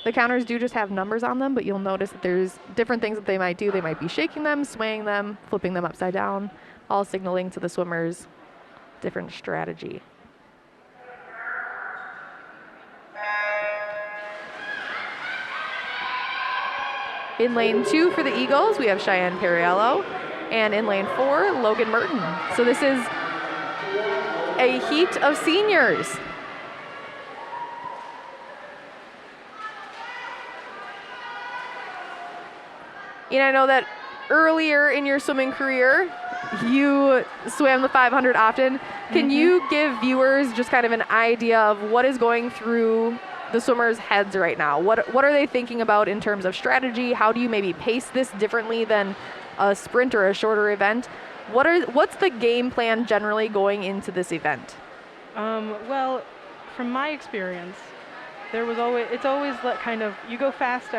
The counters do just have numbers on them, but you'll notice that there's different things that they might do. They might be shaking them, swaying them, flipping them upside down, all signaling to the swimmers different strategy. In lane 2 for the Eagles, we have Cheyenne Perriello. And in lane 4, Logan Merton. So this is a heat of seniors. And I know that earlier in your swimming career, you swim the 500 often. Can you give viewers just kind of an idea of what is going through the swimmers' heads right now? What are they thinking about in terms of strategy? How do you maybe pace this differently than a sprint or a shorter event? What's the game plan generally going into this event? Well, from my experience, it's always like kind of, you go fast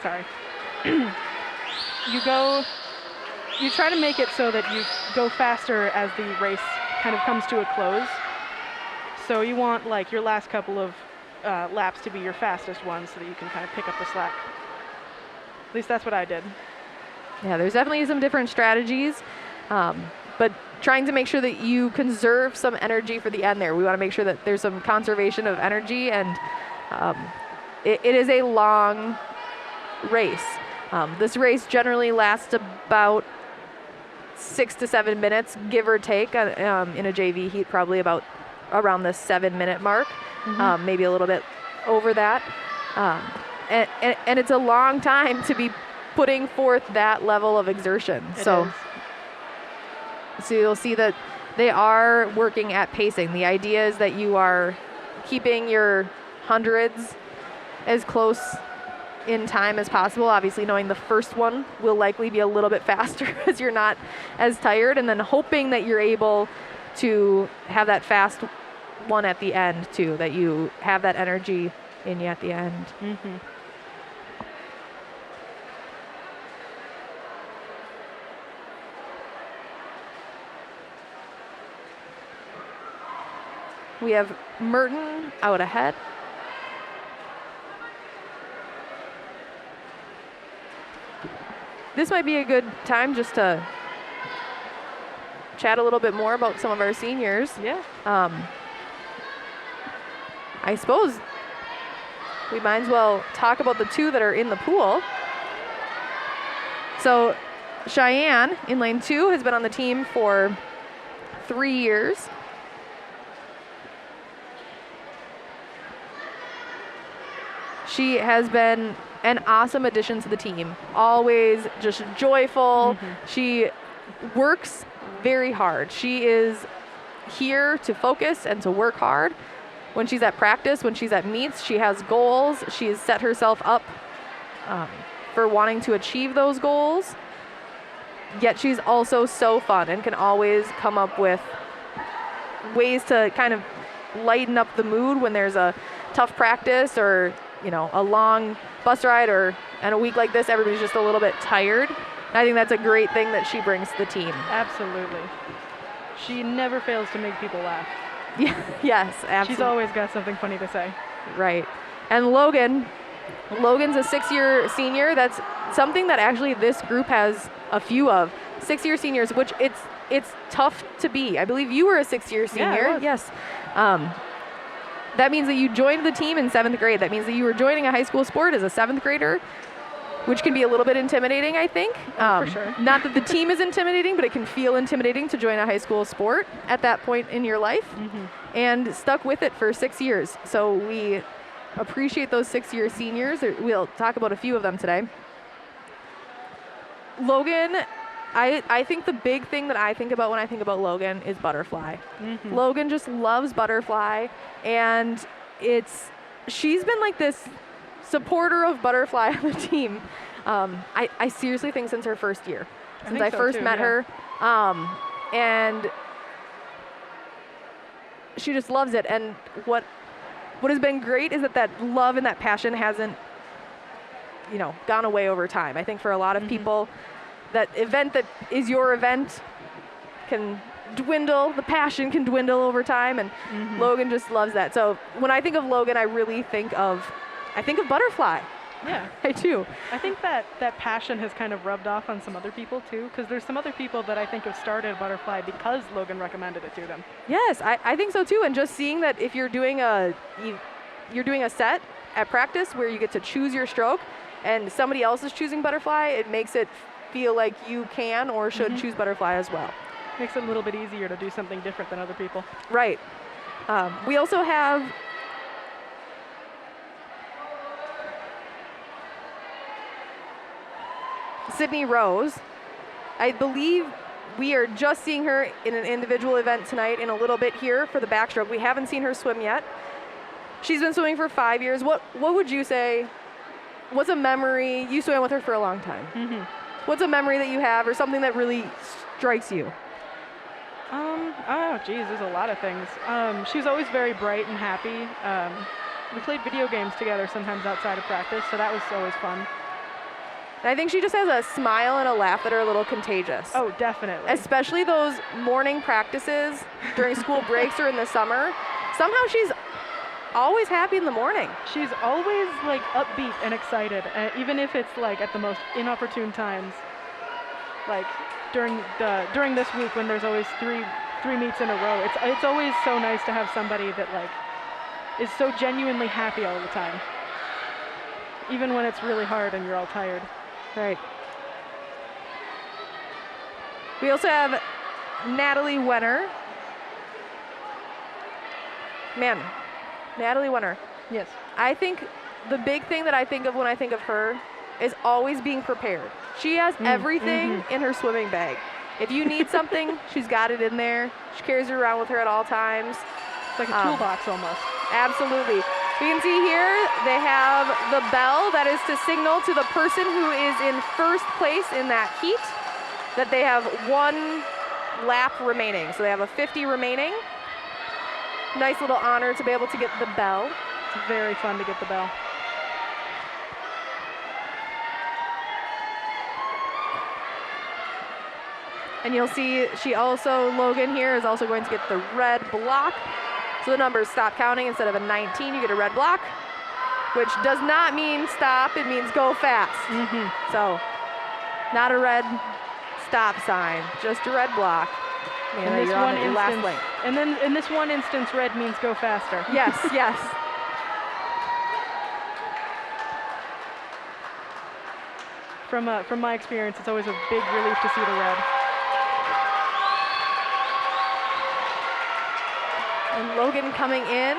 sorry. You try to make it so that you go faster as the race kind of comes to a close. So you want like your last couple of laps to be your fastest ones so that you can kind of pick up the slack. At least that's what I did. Yeah, there's definitely some different strategies, but trying to make sure that you conserve some energy for the end there. We want to make sure that there's some conservation of energy, and it is a long race. This race generally lasts about 6 to 7 minutes, give or take. In a JV heat, probably about around the 7-minute mark, maybe a little bit over that. And it's a long time to be putting forth that level of exertion. So you'll see that they are working at pacing. The idea is that you are keeping your hundreds as close in time as possible, obviously knowing the first one will likely be a little bit faster as you're not as tired, and then hoping that you're able to have that fast one at the end too, that you have that energy in you at the end. We have Merton out ahead. This might be a good time just to chat a little bit more about some of our seniors. Yeah. I suppose we might as well talk about the two that are in the pool. So Cheyenne in lane 2 has been on the team for 3 years. She has been an awesome addition to the team. Always just joyful. She works very hard. She is here to focus and to work hard. When she's at practice, when she's at meets, she has goals. She has set herself up for wanting to achieve those goals. Yet she's also so fun and can always come up with ways to kind of lighten up the mood when there's a tough practice or a long bus ride, and a week like this, everybody's just a little bit tired. And I think that's a great thing that she brings to the team. Absolutely. She never fails to make people laugh. Yeah, yes, absolutely. She's always got something funny to say. Right. And Logan's a 6-year senior. That's something that actually this group has a few of. 6-year seniors, which it's tough to be. I believe you were a 6-year senior. Yeah, I was. Yes. That means that you joined the team in 7th grade. That means that you were joining a high school sport as a 7th grader, which can be a little bit intimidating, I think. For sure. Not that the team is intimidating, but it can feel intimidating to join a high school sport at that point in your life. And stuck with it for 6 years. So we appreciate those 6-year seniors. We'll talk about a few of them today. Logan, I think the big thing that I think about when I think about Logan is butterfly. Logan just loves butterfly, and she's been like this supporter of butterfly on the team. I seriously think since her first year, since I first met her, and she just loves it. And what has been great is that love and that passion hasn't gone away over time. I think for a lot of people, that event that is your event can dwindle, the passion can dwindle over time, and Logan just loves that. So when I think of Logan, I think of butterfly. Yeah. I do. I think that passion has kind of rubbed off on some other people too, because there's some other people that I think have started butterfly because Logan recommended it to them. Yes, I think so too. And just seeing that if you're doing a set at practice where you get to choose your stroke and somebody else is choosing butterfly, it makes it feel like you can or should choose butterfly as well. Makes it a little bit easier to do something different than other people. Right. We also have Sydney Rose I believe we are just seeing her in an individual event tonight in a little bit here for the backstroke. We haven't seen her swim yet. She's been swimming for 5 years. What would you say, what's a memory, you swam with her for a long time. What's a memory that you have or something that really strikes you? Oh geez, there's a lot of things. She was always very bright and happy. We played video games together sometimes outside of practice, so that was always fun. And I think she just has a smile and a laugh that are a little contagious. Oh, definitely. Especially those morning practices during school breaks or in the summer. Somehow she's always happy in the morning. She's always like upbeat and excited, even if it's like at the most inopportune times. Like during this week when there's always three meets in a row. It's always so nice to have somebody that like is so genuinely happy all the time. Even when it's really hard and you're all tired. Right. We also have Natalie Wenner. Man, Natalie Wenner. Yes. I think the big thing that I think of when I think of her is always being prepared. She has everything in her swimming bag. If you need something, she's got it in there. She carries it around with her at all times. It's like a toolbox almost. Absolutely. We can see here they have the bell that is to signal to the person who is in first place in that heat that they have 1 lap remaining. So they have a 50 remaining. Nice little honor to be able to get the bell. It's very fun to get the bell. And you'll see Logan here is also going to get the red block. So the numbers stop counting. Instead of a 19, you get a red block, which does not mean stop, it means go fast. So not a red stop sign, just a red block. In this one instance, and then in this one instance, red means go faster. Yes, yes. From my experience, it's always a big relief to see the red. And Logan coming in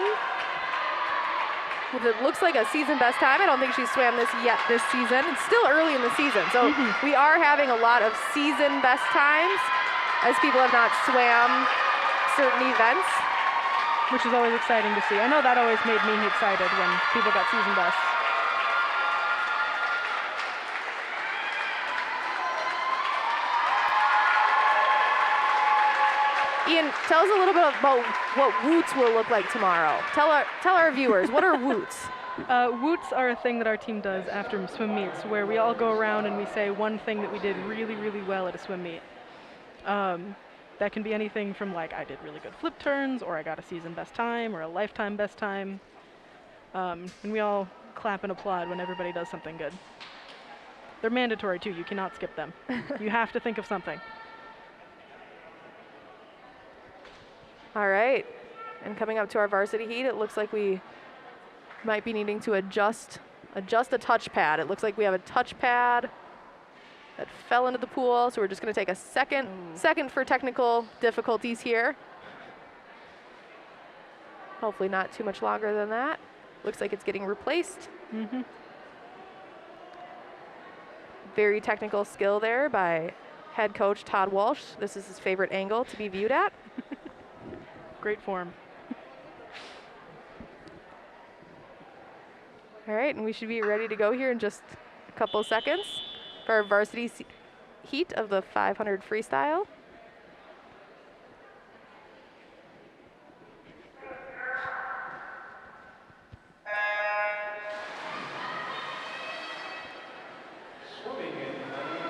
with it looks like a season best time. I don't think she's swam this yet this season. It's still early in the season, so we are having a lot of season best times as people have not swam certain events. Which is always exciting to see. I know that always made me excited when people got season bests. Ian, tell us a little bit about what woots will look like tomorrow. Tell our viewers, what are woots? Woots are a thing that our team does after swim meets, where we all go around and we say one thing that we did really, really well at a swim meet. That can be anything from like, I did really good flip turns, or I got a season best time, or a lifetime best time. And we all clap and applaud when everybody does something good. They're mandatory too, you cannot skip them. You have to think of something. All right, and coming up to our varsity heat, it looks like we might be needing to adjust a touchpad. It looks like we have a touchpad that fell into the pool, so we're just going to take a second for technical difficulties here. Hopefully not too much longer than that. Looks like it's getting replaced. Very technical skill there by head coach Todd Walsh. This is his favorite angle to be viewed at. Great form. All right, and we should be ready to go here in just a couple seconds for our varsity heat of the 500 freestyle.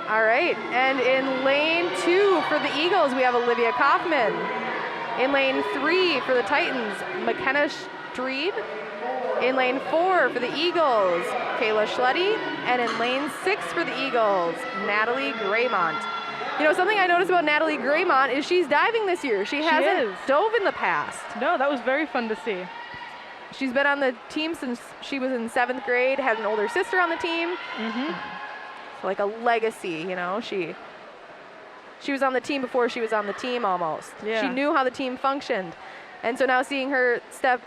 All right, and in lane 2 for the Eagles, we have Olivia Kaufman. In lane 3 for the Titans, McKenna Streeb. In lane 4 for the Eagles, Kayla Schletty. And in lane 6 for the Eagles, Natalie Graymont. You know, something I noticed about Natalie Graymont is she's diving this year. She hasn't dove in the past. No, that was very fun to see. She's been on the team since she was in 7th grade, had an older sister on the team. So like a legacy, you know, she was on the team before she was on the team almost. Yeah. She knew how the team functioned. And so now seeing her step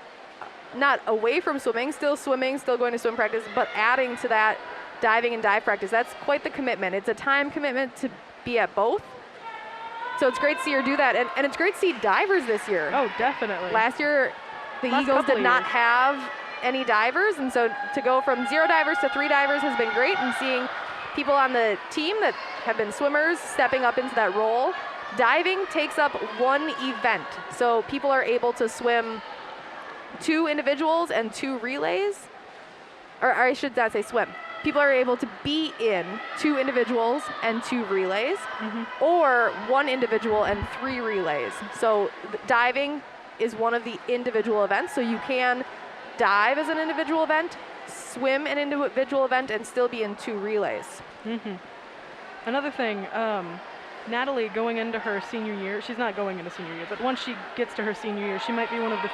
not away from swimming, still going to swim practice, but adding to that diving and dive practice, that's quite the commitment. It's a time commitment to be at both. So it's great to see her do that. And it's great to see divers this year. Oh, definitely. Last year, the Last Eagles couple did not years. have any divers, and so to go from 0 divers to 3 divers has been great, and seeing people on the team that have been swimmers stepping up into that role. Diving takes up 1 event, so people are able to swim 2 individuals and 2 relays, or I should not say swim. People are able to be in 2 individuals and 2 relays, or 1 individual and 3 relays. So diving is one of the individual events, so you can dive as an individual event, swim an individual event, and still be in 2 relays. Another thing, Natalie going into her senior year, she's not going into senior year, but once she gets to her senior year, she might be one of the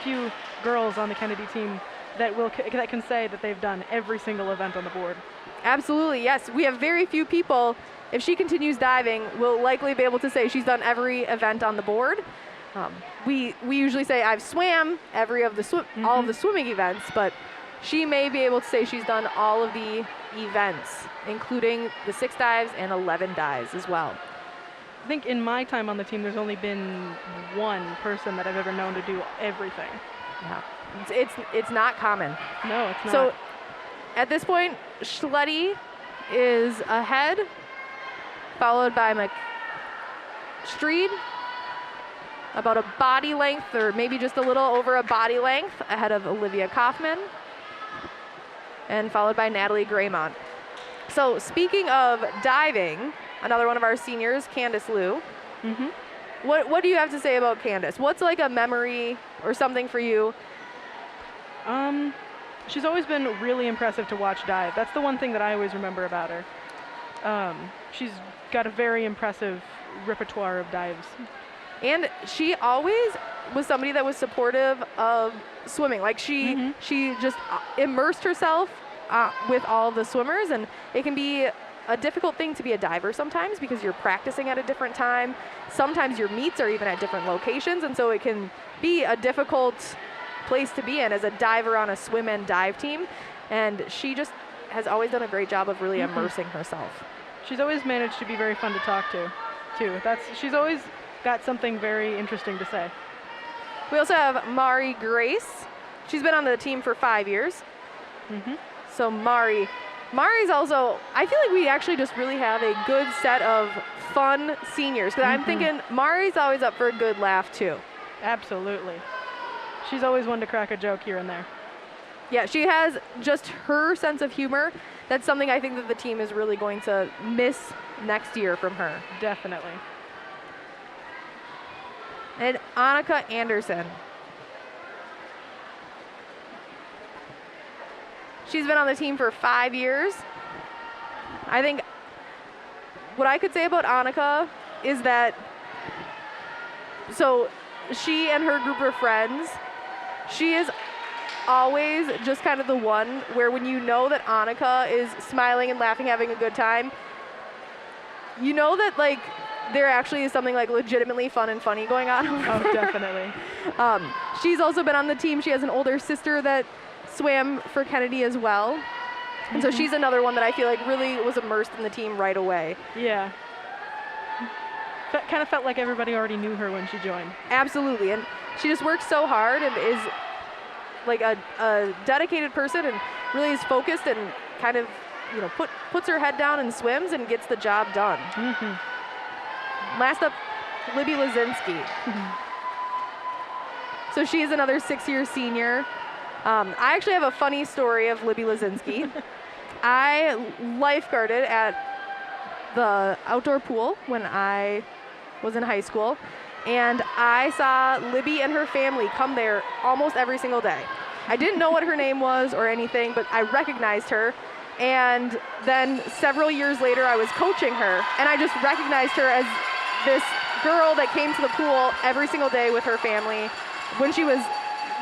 few girls on the Kennedy team that can say that they've done every single event on the board. Absolutely, yes. We have very few people, if she continues diving, will likely be able to say she's done every event on the board. We usually say I've swam all of the swimming events, but she may be able to say she's done all of the events, including the 6 dives and 11 dives as well. I think in my time on the team, there's only been 1 person that I've ever known to do everything. Yeah, it's not common. No, it's not. So at this point, Schletty is ahead, followed by McStreed, about a body length, or maybe just a little over a body length, ahead of Olivia Kaufman, and followed by Natalie Graymont. So speaking of diving, another one of our seniors, Candace Liu. What do you have to say about Candace? What's like a memory or something for you? She's always been really impressive to watch dive. That's the one thing that I always remember about her. She's got a very impressive repertoire of dives. And she always was somebody that was supportive of swimming. Like she just immersed herself with all the swimmers, and it can be a difficult thing to be a diver sometimes because you're practicing at a different time. Sometimes your meets are even at different locations, and so it can be a difficult place to be in as a diver on a swim and dive team. And she just has always done a great job of really immersing herself. She's always managed to be very fun to talk to, too. She's always got something very interesting to say. We also have Mari Grace. She's been on the team for 5 years. So Mari's also, I feel like we actually just really have a good set of fun seniors. Because I'm thinking Mari's always up for a good laugh too. Absolutely. She's always one to crack a joke here and there. Yeah, she has just her sense of humor. That's something I think that the team is really going to miss next year from her. Definitely. And Annika Anderson. She's been on the team for 5 years. I think what I could say about Annika is that, so she and her group of friends, she is always just kind of the one where when you know that Annika is smiling and laughing, having a good time, you know that like there actually is something like legitimately fun and funny going on. Oh, definitely. She's also been on the team. She has an older sister that swam for Kennedy as well. And so she's another one that I feel like really was immersed in the team right away. Yeah. Kind of felt like everybody already knew her when she joined. Absolutely. And she just works so hard and is like a dedicated person and really is focused and kind of, you know, puts her head down and swims and gets the job done. Last up, Libby Lazinski. So she's another 6-year senior. I actually have a funny story of Libby Lazinski. I lifeguarded at the outdoor pool when I was in high school, and I saw Libby and her family come there almost every single day. I didn't know what her name was or anything, but I recognized her. And then several years later, I was coaching her, and I just recognized her as this girl that came to the pool every single day with her family when she was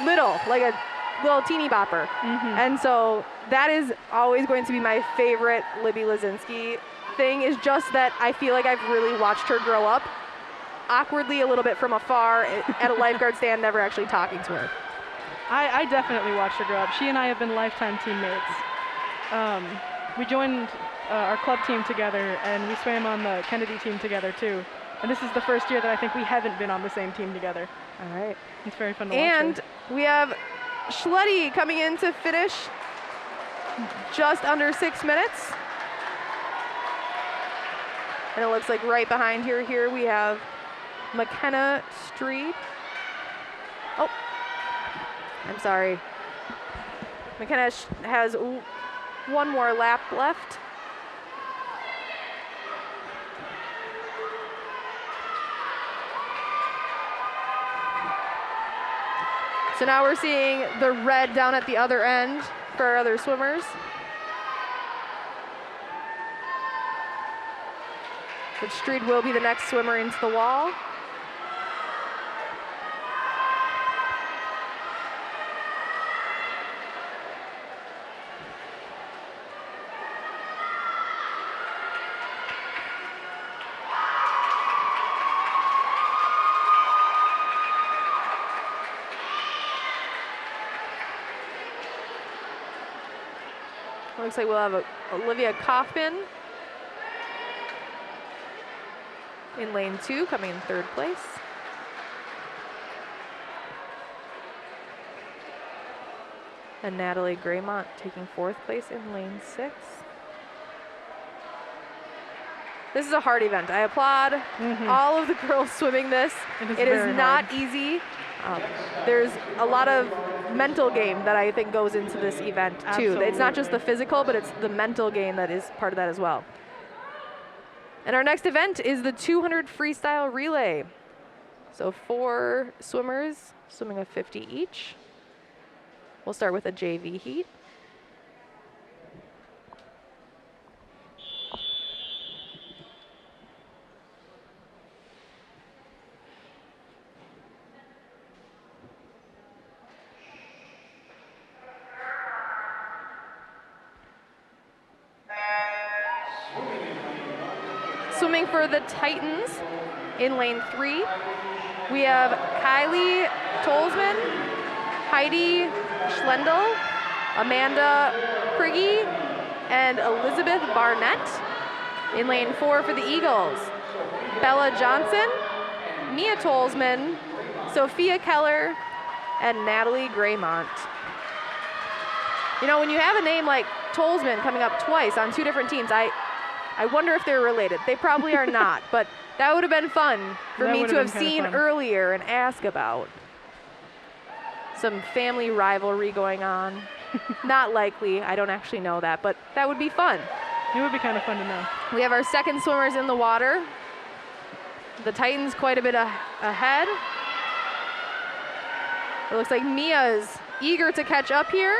little, like a little teeny bopper. And so that is always going to be my favorite Libby Lazinski thing, is just that I feel like I've really watched her grow up awkwardly a little bit from afar at a lifeguard stand, never actually talking to her. I definitely watched her grow up. She and I have been lifetime teammates. We joined our club team together, and we swam on the Kennedy team together too. And this is the first year that I think we haven't been on the same team together. All right. It's very fun to watch. And we have Schletty coming in to finish just under 6 minutes. And it looks like right behind here we have McKenna Street. Oh, I'm sorry. McKenna has one more lap left. So now we're seeing the red down at the other end for our other swimmers. But Street will be the next swimmer into the wall. Looks like we'll have Olivia Kaufman in lane 2, coming in 3rd place. And Natalie Graymont taking 4th place in lane 6. This is a hard event. I applaud all of the girls swimming this. It is not easy. There's a lot of mental game that I think goes into this event too. Absolutely. It's not just the physical, but it's the mental game that is part of that as well. And our next event is the 200 freestyle relay. So 4 swimmers swimming a 50 each. We'll start with a JV heat. Swimming for the Titans in lane 3, we have Kylie Tolsman, Heidi Schlendel, Amanda Prigge, and Elizabeth Barnett. In lane 4 for the Eagles, Bella Johnson, Mia Tolsman, Sophia Keller, and Natalie Graymont. You know, when you have a name like Tolsman coming up twice on 2 different teams, I wonder if they're related. They probably are not, but that would have been fun for me to have seen earlier and ask about. Some family rivalry going on. Not likely, I don't actually know that, but that would be fun. It would be kind of fun to know. We have our second swimmers in the water. The Titans quite a bit ahead. It looks like Mia's eager to catch up here.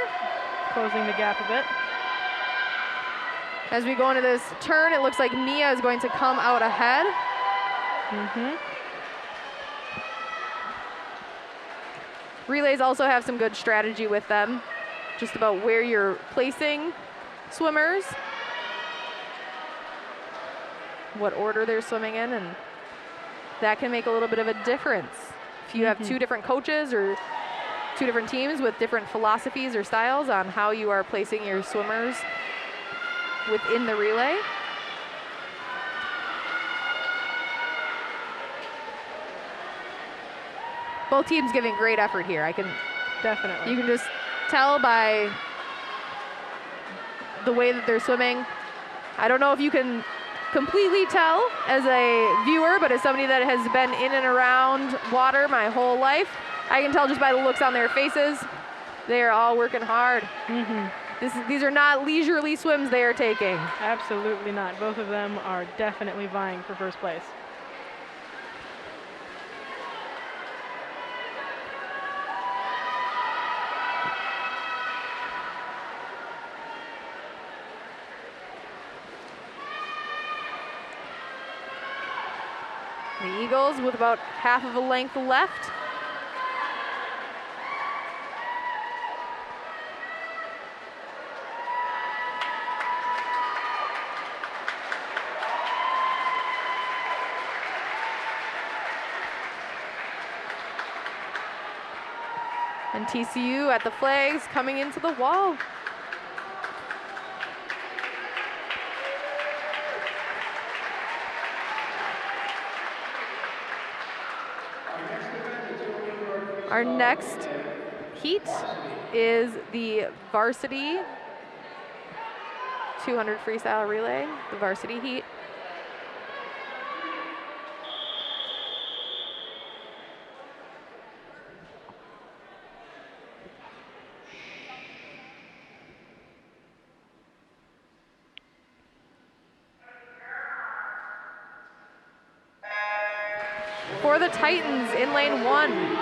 Closing the gap a bit. As we go into this turn, it looks like Mia is going to come out ahead. Relays also have some good strategy with them, just about where you're placing swimmers, what order they're swimming in, and that can make a little bit of a difference. If you have 2 different coaches or 2 different teams with different philosophies or styles on how you are placing your swimmers within the relay. Both teams giving great effort here. Definitely. You can just tell by the way that they're swimming. I don't know if you can completely tell as a viewer, but as somebody that has been in and around water my whole life, I can tell just by the looks on their faces, they are all working hard. These are not leisurely swims they are taking. Absolutely not. Both of them are definitely vying for first place. The Eagles with about half of a length left. And TCU at the flags coming into the wall. Our next heat is the varsity 200 freestyle relay, the varsity heat. For the Titans in lane 1,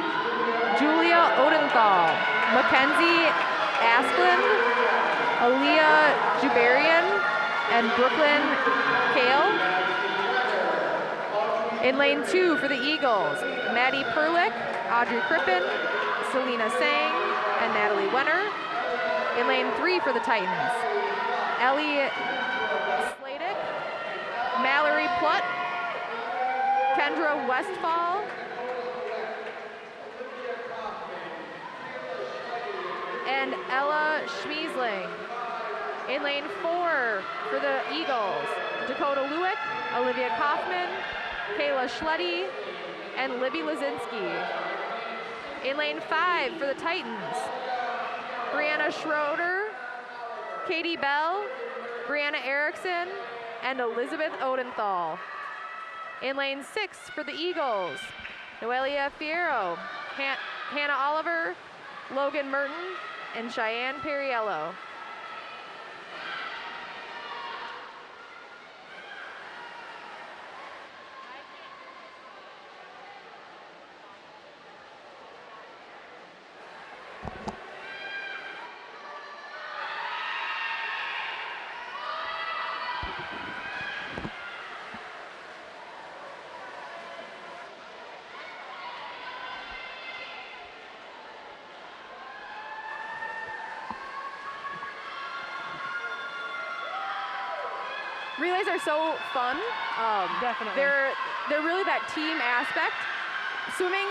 Julia Odenthal, Mackenzie Asplund, Aaliyah Jubarian, and Brooklyn Kale. In lane 2 for the Eagles, Maddie Perlick, Audrey Crippen, Selena Sang, and Natalie Wenner. In lane 3 for the Titans, Ellie Sladek, Mallory Plutt, Kendra Westfall, and Ella Schmiesling. In lane 4 for the Eagles, Dakota Lewick, Olivia Kaufman, Kayla Schletty, and Libby Lazinski. In lane 5 for the Titans, Brianna Schroeder, Katie Bell, Brianna Erickson, and Elizabeth Odenthal. In lane 6 for the Eagles, Noelia Fierro, Hannah Oliver, Logan Merton, and Cheyenne Perriello. Relays are so fun. Definitely. They're really that team aspect. Swimming,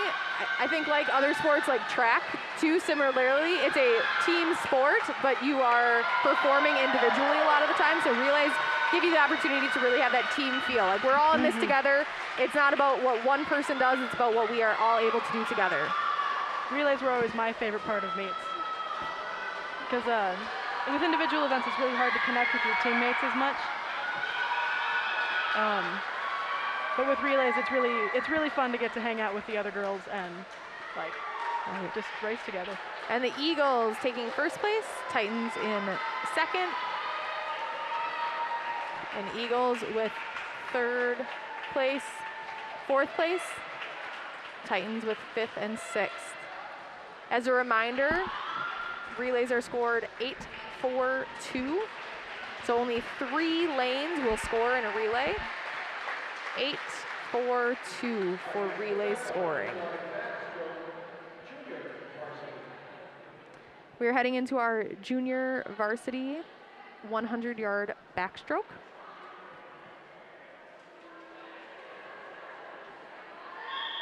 I think like other sports like track too, similarly, it's a team sport, but you are performing individually a lot of the time. So relays give you the opportunity to really have that team feel. Like we're all in this together. It's not about what one person does, it's about what we are all able to do together. Relays were always my favorite part of meets. Because with individual events, it's really hard to connect with your teammates as much. But with relays, it's really fun to get to hang out with the other girls and like just race together. And the Eagles taking first place, Titans in second, and Eagles with third place, fourth place, Titans with fifth and sixth. As a reminder, relays are scored 8-4-2. So only 3 lanes will score in a relay. 8-4-2 for relay scoring. We're heading into our junior varsity 100-yard backstroke.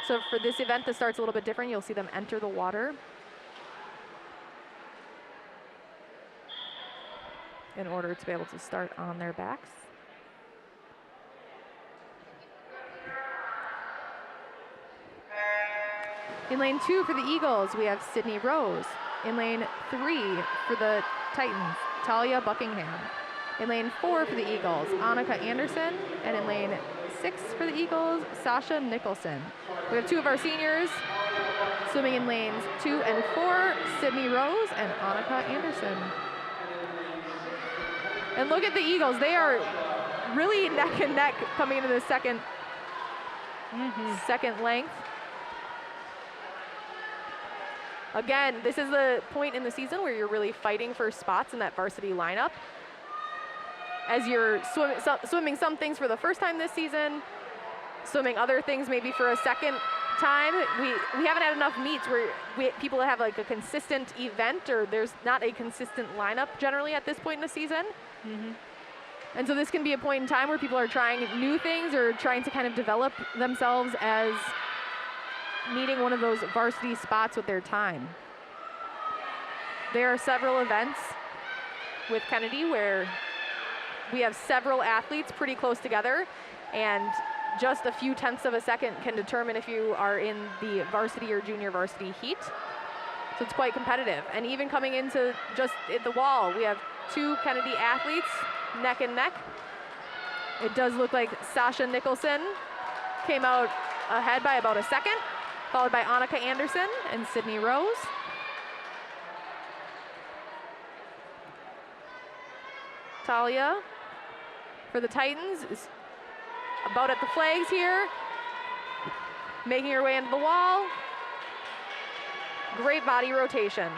So for this event, this starts a little bit different. You'll see them enter the water in order to be able to start on their backs. In lane 2 for the Eagles, we have Sydney Rose. In lane 3 for the Titans, Talia Buckingham. In lane 4 for the Eagles, Annika Anderson. And in lane 6 for the Eagles, Sasha Nicholson. We have 2 of our seniors swimming in lanes 2 and 4, Sydney Rose and Annika Anderson. And look at the Eagles. They are really neck and neck coming into the second length. Again, this is the point in the season where you're really fighting for spots in that varsity lineup. As you're swimming some things for the first time this season, swimming other things maybe for a second time. We haven't had enough meets where people have like a consistent event, or there's not a consistent lineup generally at this point in the season. And so this can be a point in time where people are trying new things or trying to kind of develop themselves as needing one of those varsity spots with their time. There are several events with Kennedy where we have several athletes pretty close together, and just a few tenths of a second can determine if you are in the varsity or junior varsity heat. So it's quite competitive. And even coming into just at the wall, we have two Kennedy athletes neck and neck. It does look like Sasha Nicholson came out ahead by about a second, followed by Annika Anderson and Sydney Rose. Talia for the Titans is about at the flags here, making her way into the wall. Great body rotation.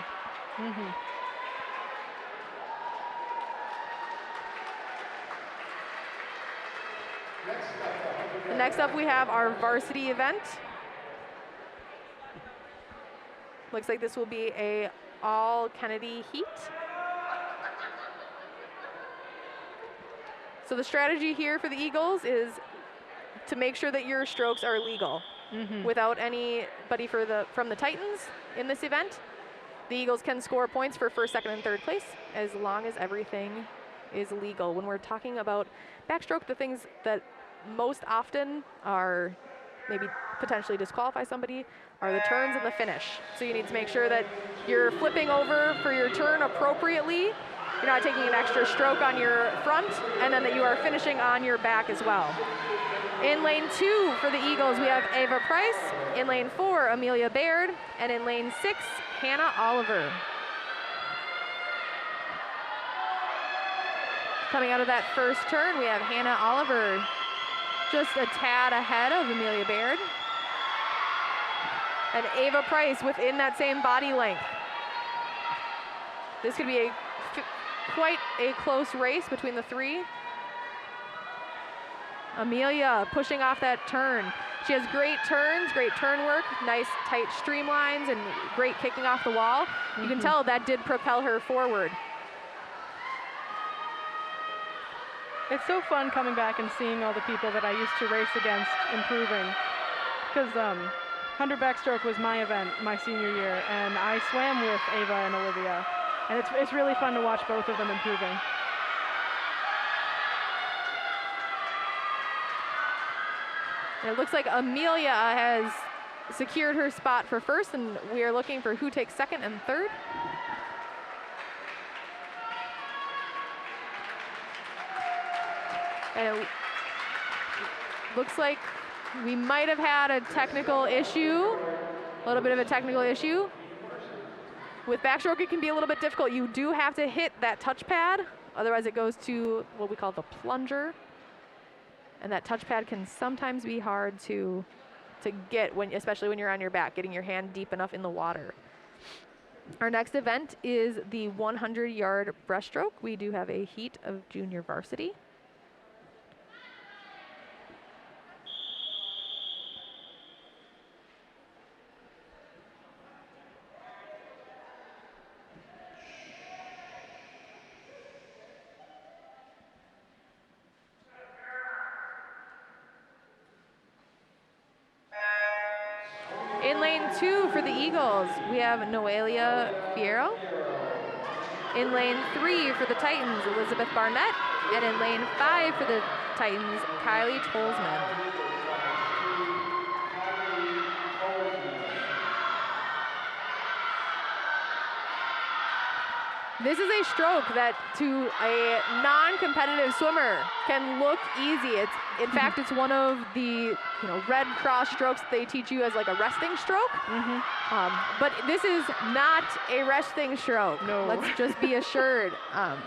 Next up we have our varsity event. Looks like this will be a all Kennedy heat. So the strategy here for the Eagles is to make sure that your strokes are legal. Without anybody from the Titans in this event, the Eagles can score points for first, second, and third place as long as everything is legal. When we're talking about backstroke, the things that most often are maybe potentially disqualify somebody are the turns and the finish. So you need to make sure that you're flipping over for your turn appropriately. You're not taking an extra stroke on your front, and then that you are finishing on your back as well. In lane 2 for the Eagles, we have Ava Price. In lane 4, Amelia Baird. And in lane 6, Hannah Oliver. Coming out of that first turn, we have Hannah Oliver just a tad ahead of Amelia Baird. And Ava Price within that same body length. This could be quite a close race between the three. Amelia pushing off that turn. She has great turns, great turn work, nice tight streamlines, and great kicking off the wall. You can tell that did propel her forward. It's so fun coming back and seeing all the people that I used to race against improving. Because 100 backstroke was my event my senior year, and I swam with Ava and Olivia. And it's really fun to watch both of them improving. And it looks like Amelia has secured her spot for first, and we are looking for who takes second and third. And it looks like we might have had a technical issue, a little bit of a technical issue. With backstroke, it can be a little bit difficult. You do have to hit that touchpad, otherwise it goes to what we call the plunger. And that touchpad can sometimes be hard to get, especially when you're on your back, getting your hand deep enough in the water. Our next event is the 100-yard breaststroke. We do have a heat of junior varsity. In lane 2 for the Eagles, we have Noelia Fierro. In lane 3 for the Titans, Elizabeth Barnett. And in lane 5 for the Titans, Kylie Tolsman. This is a stroke that to a non-competitive swimmer can look easy. In fact, it's one of the Red Cross strokes they teach you as like a resting stroke. But this is not a resting stroke. No. Let's just be assured.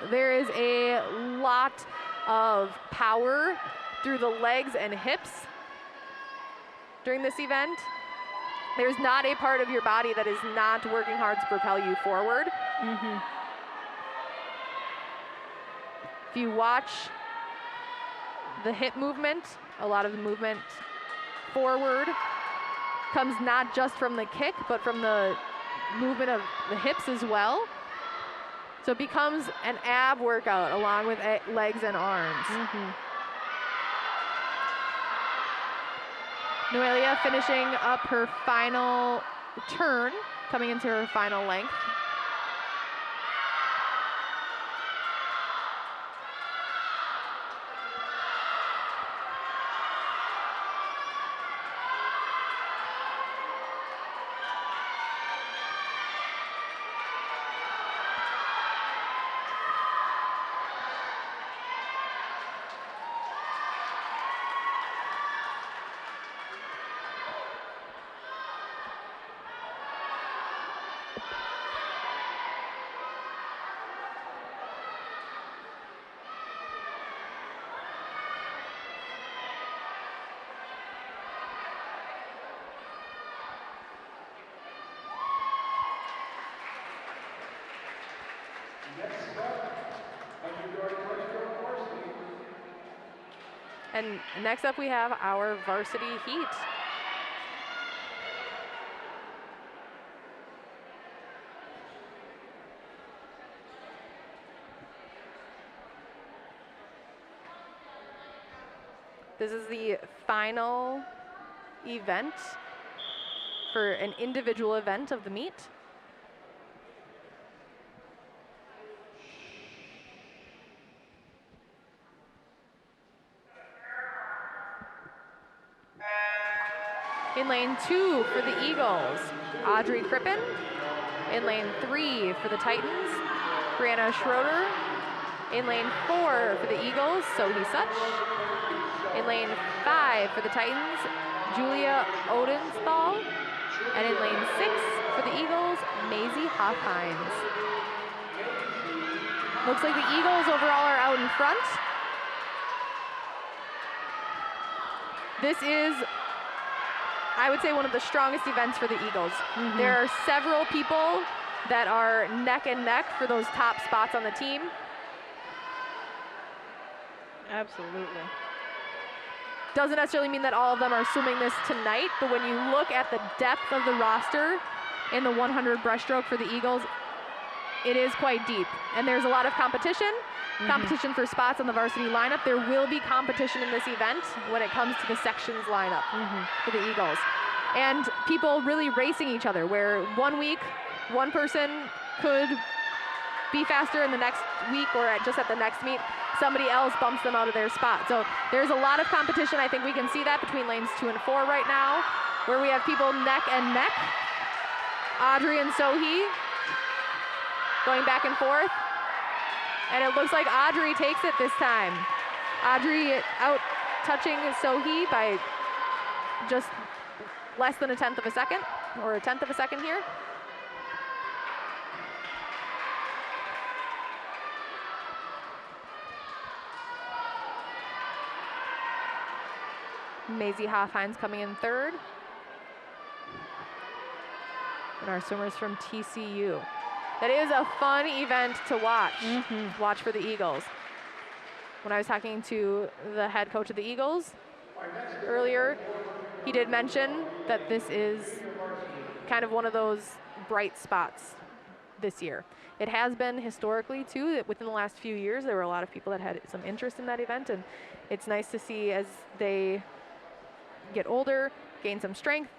There is a lot of power through the legs and hips during this event. There's not a part of your body that is not working hard to propel you forward. If you watch the hip movement, a lot of the movement forward comes not just from the kick, but from the movement of the hips as well. So it becomes an ab workout along with legs and arms. Noelia finishing up her final turn, coming into her final length. And next up we have our varsity heat. This is the final event for an individual event of the meet. In lane 2 for the Eagles, Audrey Crippen. In lane 3 for the Titans, Brianna Schroeder. In lane 4 for the Eagles, Sohi Such. In lane 5 for the Titans, Julia Odenthal. And in lane 6 for the Eagles, Maisie Hoffhines. Looks like the Eagles overall are out in front. This is, I would say, one of the strongest events for the Eagles. There are several people that are neck and neck for those top spots on the team. Absolutely. Doesn't necessarily mean that all of them are swimming this tonight, but when you look at the depth of the roster in the 100 breaststroke for the Eagles, it is quite deep. And there's a lot of competition, competition for spots on the varsity lineup. There will be competition in this event when it comes to the sections lineup for the Eagles. And people really racing each other, where 1 week, one person could be faster, and the next week or just at the next meet, somebody else bumps them out of their spot. So there's a lot of competition. I think we can see that between lanes 2 and 4 right now, where we have people neck and neck. Audrey and Sohi going back and forth. And it looks like Audrey takes it this time. Audrey out touching Sohi by just less than 1/10 of a second, or 1/10 of a second here. Maisie Hoffhines coming in 3rd. And our swimmers from TCU. That is a fun event to watch. Watch for the Eagles. When I was talking to the head coach of the Eagles earlier, he did mention that this is kind of one of those bright spots this year. It has been historically too, that within the last few years there were a lot of people that had some interest in that event, and it's nice to see as they get older, gain some strength,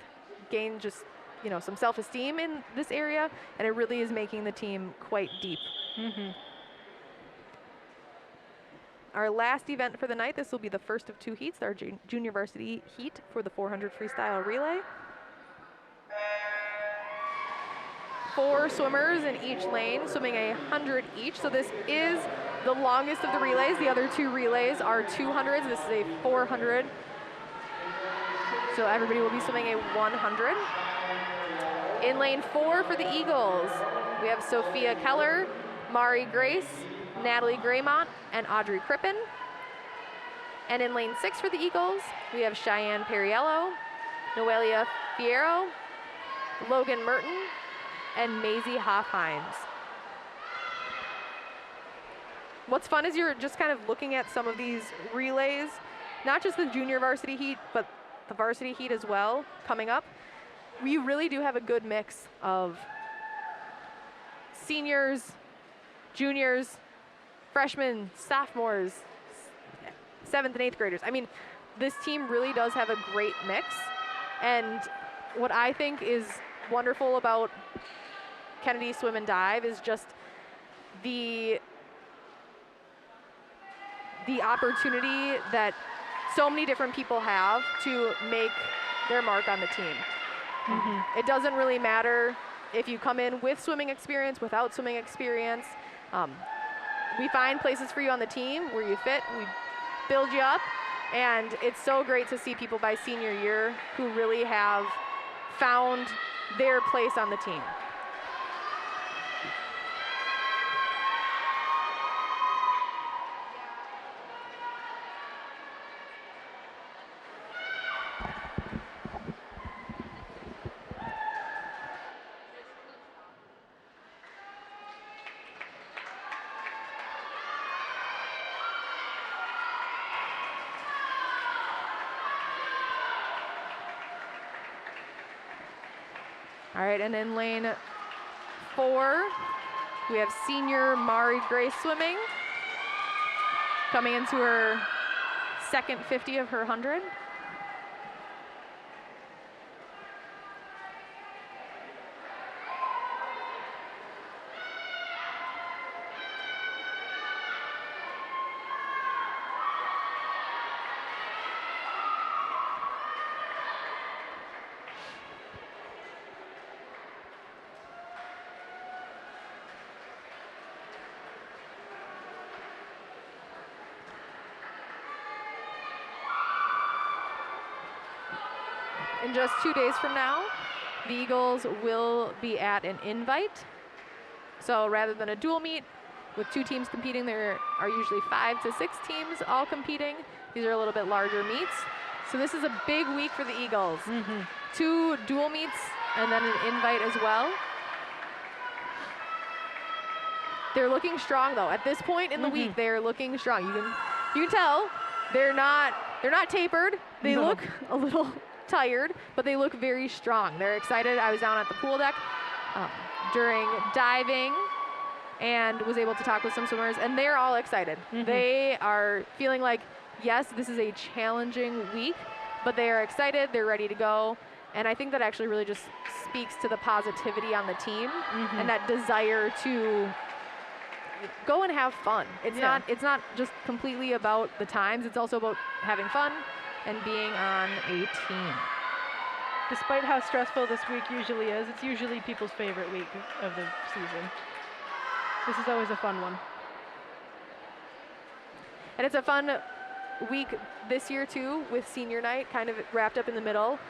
gain just, you know, some self-esteem in this area, and it really is making the team quite deep. Our last event for the night, this will be the first of 2 heats, our junior varsity heat for the 400 freestyle relay. 4 swimmers in each lane, swimming 100 each. So this is the longest of the relays. The other 2 relays are 200s. This is a 400. So everybody will be swimming a 100. In lane 4 for the Eagles, we have Sophia Keller, Mari Grace, Natalie Graymont, and Audrey Crippen. And in lane 6 for the Eagles, we have Cheyenne Perriello, Noelia Fierro, Logan Merton, and Maisie Hoffhines. What's fun is you're just kind of looking at some of these relays, not just the junior varsity heat, but the varsity heat as well coming up. We really do have a good mix of seniors, juniors, freshmen, sophomores, 7th and 8th graders. I mean, this team really does have a great mix. And what I think is wonderful about Kennedy Swim and Dive is just the opportunity that so many different people have to make their mark on the team. It doesn't really matter if you come in with swimming experience, without swimming experience. We find places for you on the team where you fit. We build you up, and it's so great to see people by senior year who really have found their place on the team. All right, and in lane 4, we have senior Mari Grace swimming, coming into her second 50 of her 100. In just 2 days from now, the Eagles will be at an invite. So rather than a dual meet with 2 teams competing, there are usually 5 to 6 teams all competing. These are a little bit larger meets. So this is a big week for the Eagles. 2 dual meets and then an invite as well. They're looking strong though. At this point in the week, they're looking strong. You can tell they're not tapered. They look a little tired, but they look very strong. They're excited. I was down at the pool deck during diving and was able to talk with some swimmers, and they're all excited. They are feeling like, yes, this is a challenging week, but they are excited. They're ready to go. And I think that actually really just speaks to the positivity on the team and that desire to go and have fun. It's not just completely about the times. It's also about having fun and being on a team. Despite how stressful this week usually is, it's usually people's favorite week of the season. This is always a fun one. And it's a fun week this year too, with senior night kind of wrapped up in the middle.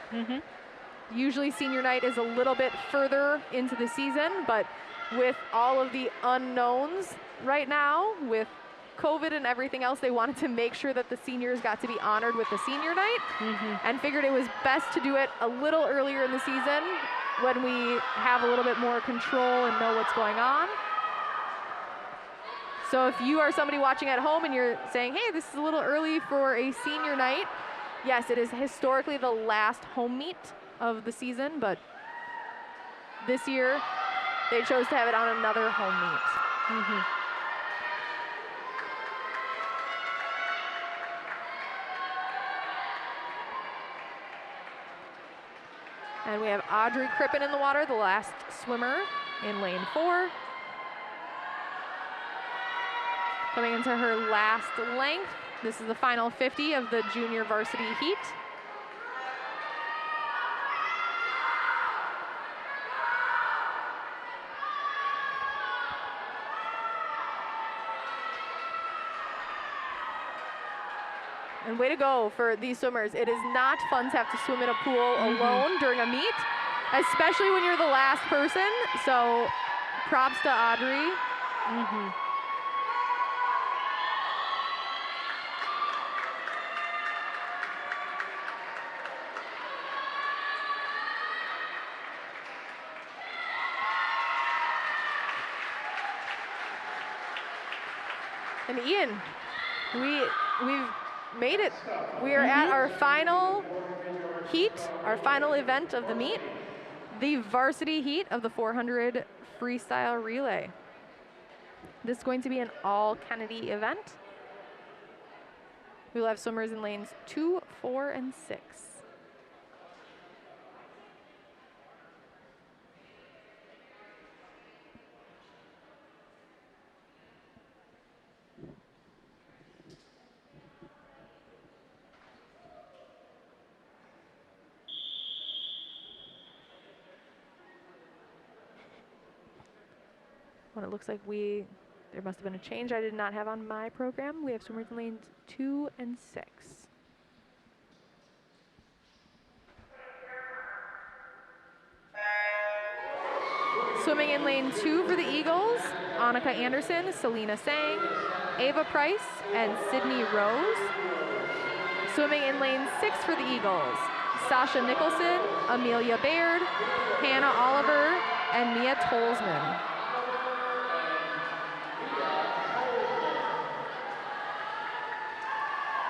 Usually senior night is a little bit further into the season, but with all of the unknowns right now, with COVID and everything else, they wanted to make sure that the seniors got to be honored with the senior night and figured it was best to do it a little earlier in the season when we have a little bit more control and know what's going on. So if you are somebody watching at home and you're saying, hey, this is a little early for a senior night, yes, it is historically the last home meet of the season, but this year they chose to have it on another home meet. And we have Audrey Crippen in the water, the last swimmer in lane 4. Coming into her last length. This is the final 50 of the junior varsity heat. And way to go for these swimmers. It is not fun to have to swim in a pool alone during a meet, especially when you're the last person. So props to Audrey. And Ian, we've made it. We are at our final heat, our final event of the meet, the varsity heat of the 400 freestyle relay. This is going to be an all Kennedy event. We will have swimmers in lanes 2, 4, and 6. Well, it looks like there must have been a change I did not have on my program. We have swimmers in lanes 2 and 6. Swimming in lane 2 for the Eagles, Annika Anderson, Selena Sang, Ava Price, and Sydney Rose. Swimming in lane 6 for the Eagles, Sasha Nicholson, Amelia Baird, Hannah Oliver, and Mia Tolsman.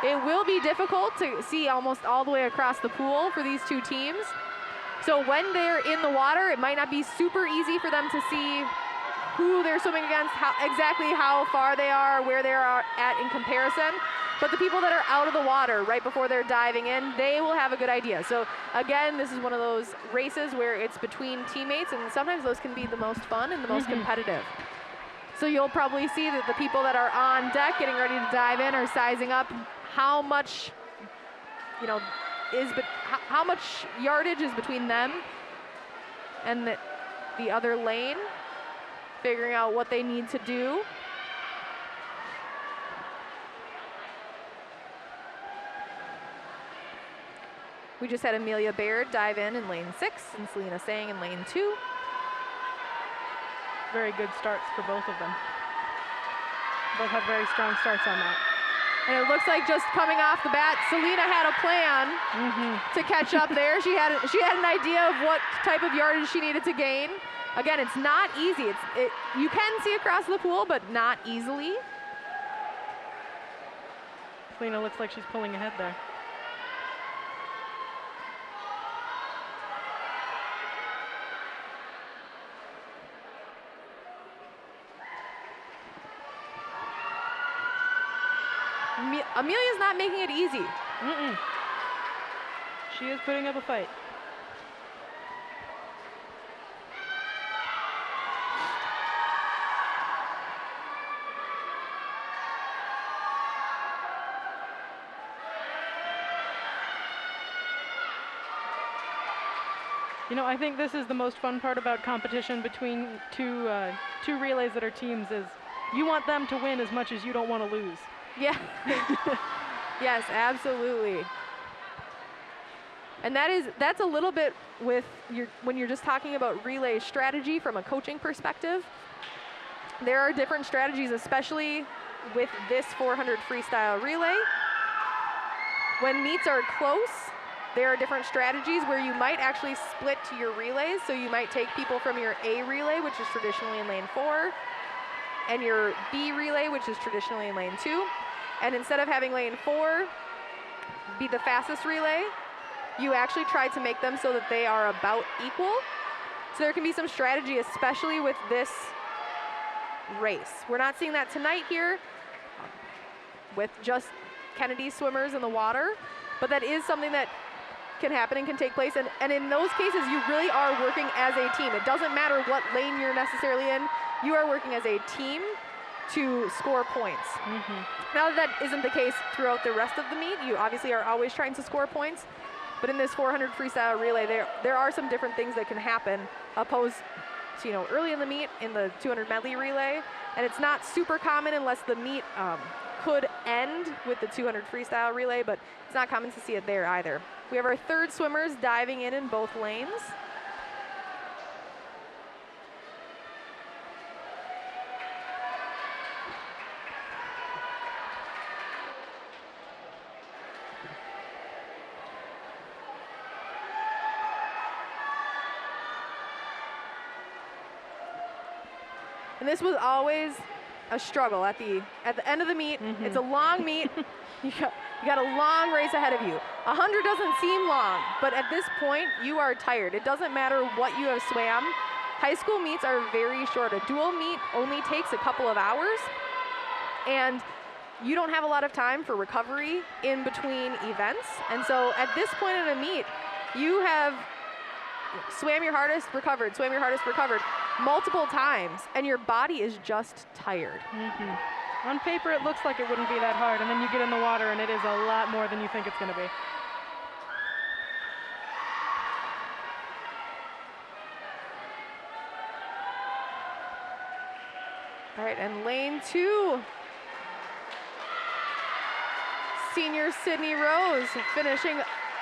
It will be difficult to see almost all the way across the pool for these two teams. So when they're in the water, it might not be super easy for them to see who they're swimming against, exactly how far they are, where they are at in comparison. But the people that are out of the water right before they're diving in, they will have a good idea. So again, this is one of those races where it's between teammates, and sometimes those can be the most fun and the most competitive. So you'll probably see that the people that are on deck getting ready to dive in are sizing up how much, how much yardage is between them and the other lane, figuring out what they need to do. We just had Amelia Baird dive in lane 6 and Selena Sang in lane 2. Very good starts for both of them. Both have very strong starts on that. And it looks like just coming off the bat, Selena had a plan to catch up there. She had an idea of what type of yardage she needed to gain. Again, it's not easy. You can see across the pool, but not easily. Selena looks like she's pulling ahead there. Amelia's not making it easy. She is putting up a fight. I think this is the most fun part about competition between two relays that are teams is you want them to win as much as you don't want to lose. Yeah. Yes, absolutely. And that's a little bit with when you're just talking about relay strategy from a coaching perspective. There are different strategies, especially with this 400 freestyle relay. When meets are close, there are different strategies where you might actually split your relays. So you might take people from your A relay, which is traditionally in lane 4, and your B relay, which is traditionally in lane 2. And instead of having lane 4 be the fastest relay, you actually try to make them so that they are about equal. So there can be some strategy, especially with this race. We're not seeing that tonight here with just Kennedy swimmers in the water, but that is something that can happen and can take place. And in those cases, you really are working as a team. It doesn't matter what lane you're necessarily in. You are working as a team to score points. Now that isn't the case throughout the rest of the meet. You obviously are always trying to score points, but in this 400 freestyle relay, there are some different things that can happen opposed to, early in the meet in the 200 medley relay. And it's not super common unless the meet could end with the 200 freestyle relay, but it's not common to see it there either. We have our third swimmers diving in both lanes. And this was always a struggle at the end of the meet. It's a long meet. You got a long race ahead of you. 100 doesn't seem long, but at this point, you are tired. It doesn't matter what you have swam. High school meets are very short. A dual meet only takes a couple of hours, and you don't have a lot of time for recovery in between events. And so at this point in a meet, you have swam your hardest, recovered, swam your hardest, recovered multiple times, and your body is just tired. On paper, it looks like it wouldn't be that hard, and then you get in the water, and it is a lot more than you think it's going to be. All right, and lane 2. Senior Sydney Rose finishing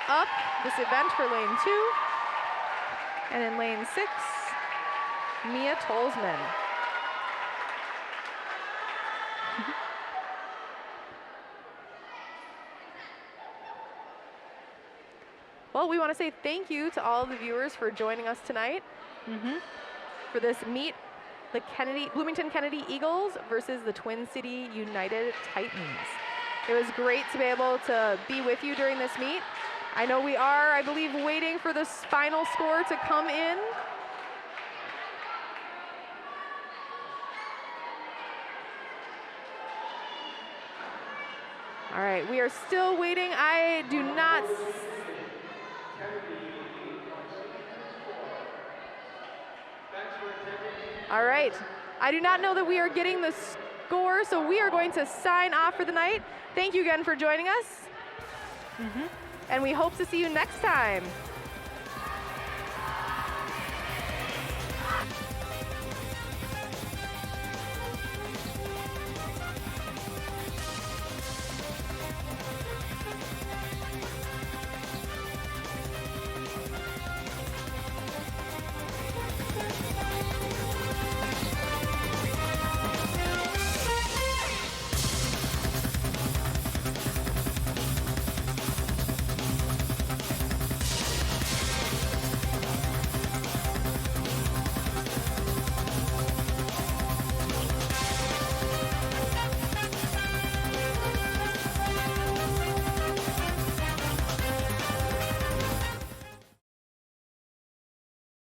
up this event for lane 2. And in lane 6, Mia Tolsman. Well, we want to say thank you to all of the viewers for joining us tonight for this meet, the Bloomington Kennedy Eagles versus the Twin City United Titans. It was great to be able to be with you during this meet. I know we are, I believe, waiting for this final score to come in. All right, we are still waiting. I do not. All right, I do not know that we are getting the score, so we are going to sign off for the night. Thank you again for joining us. And we hope to see you next time.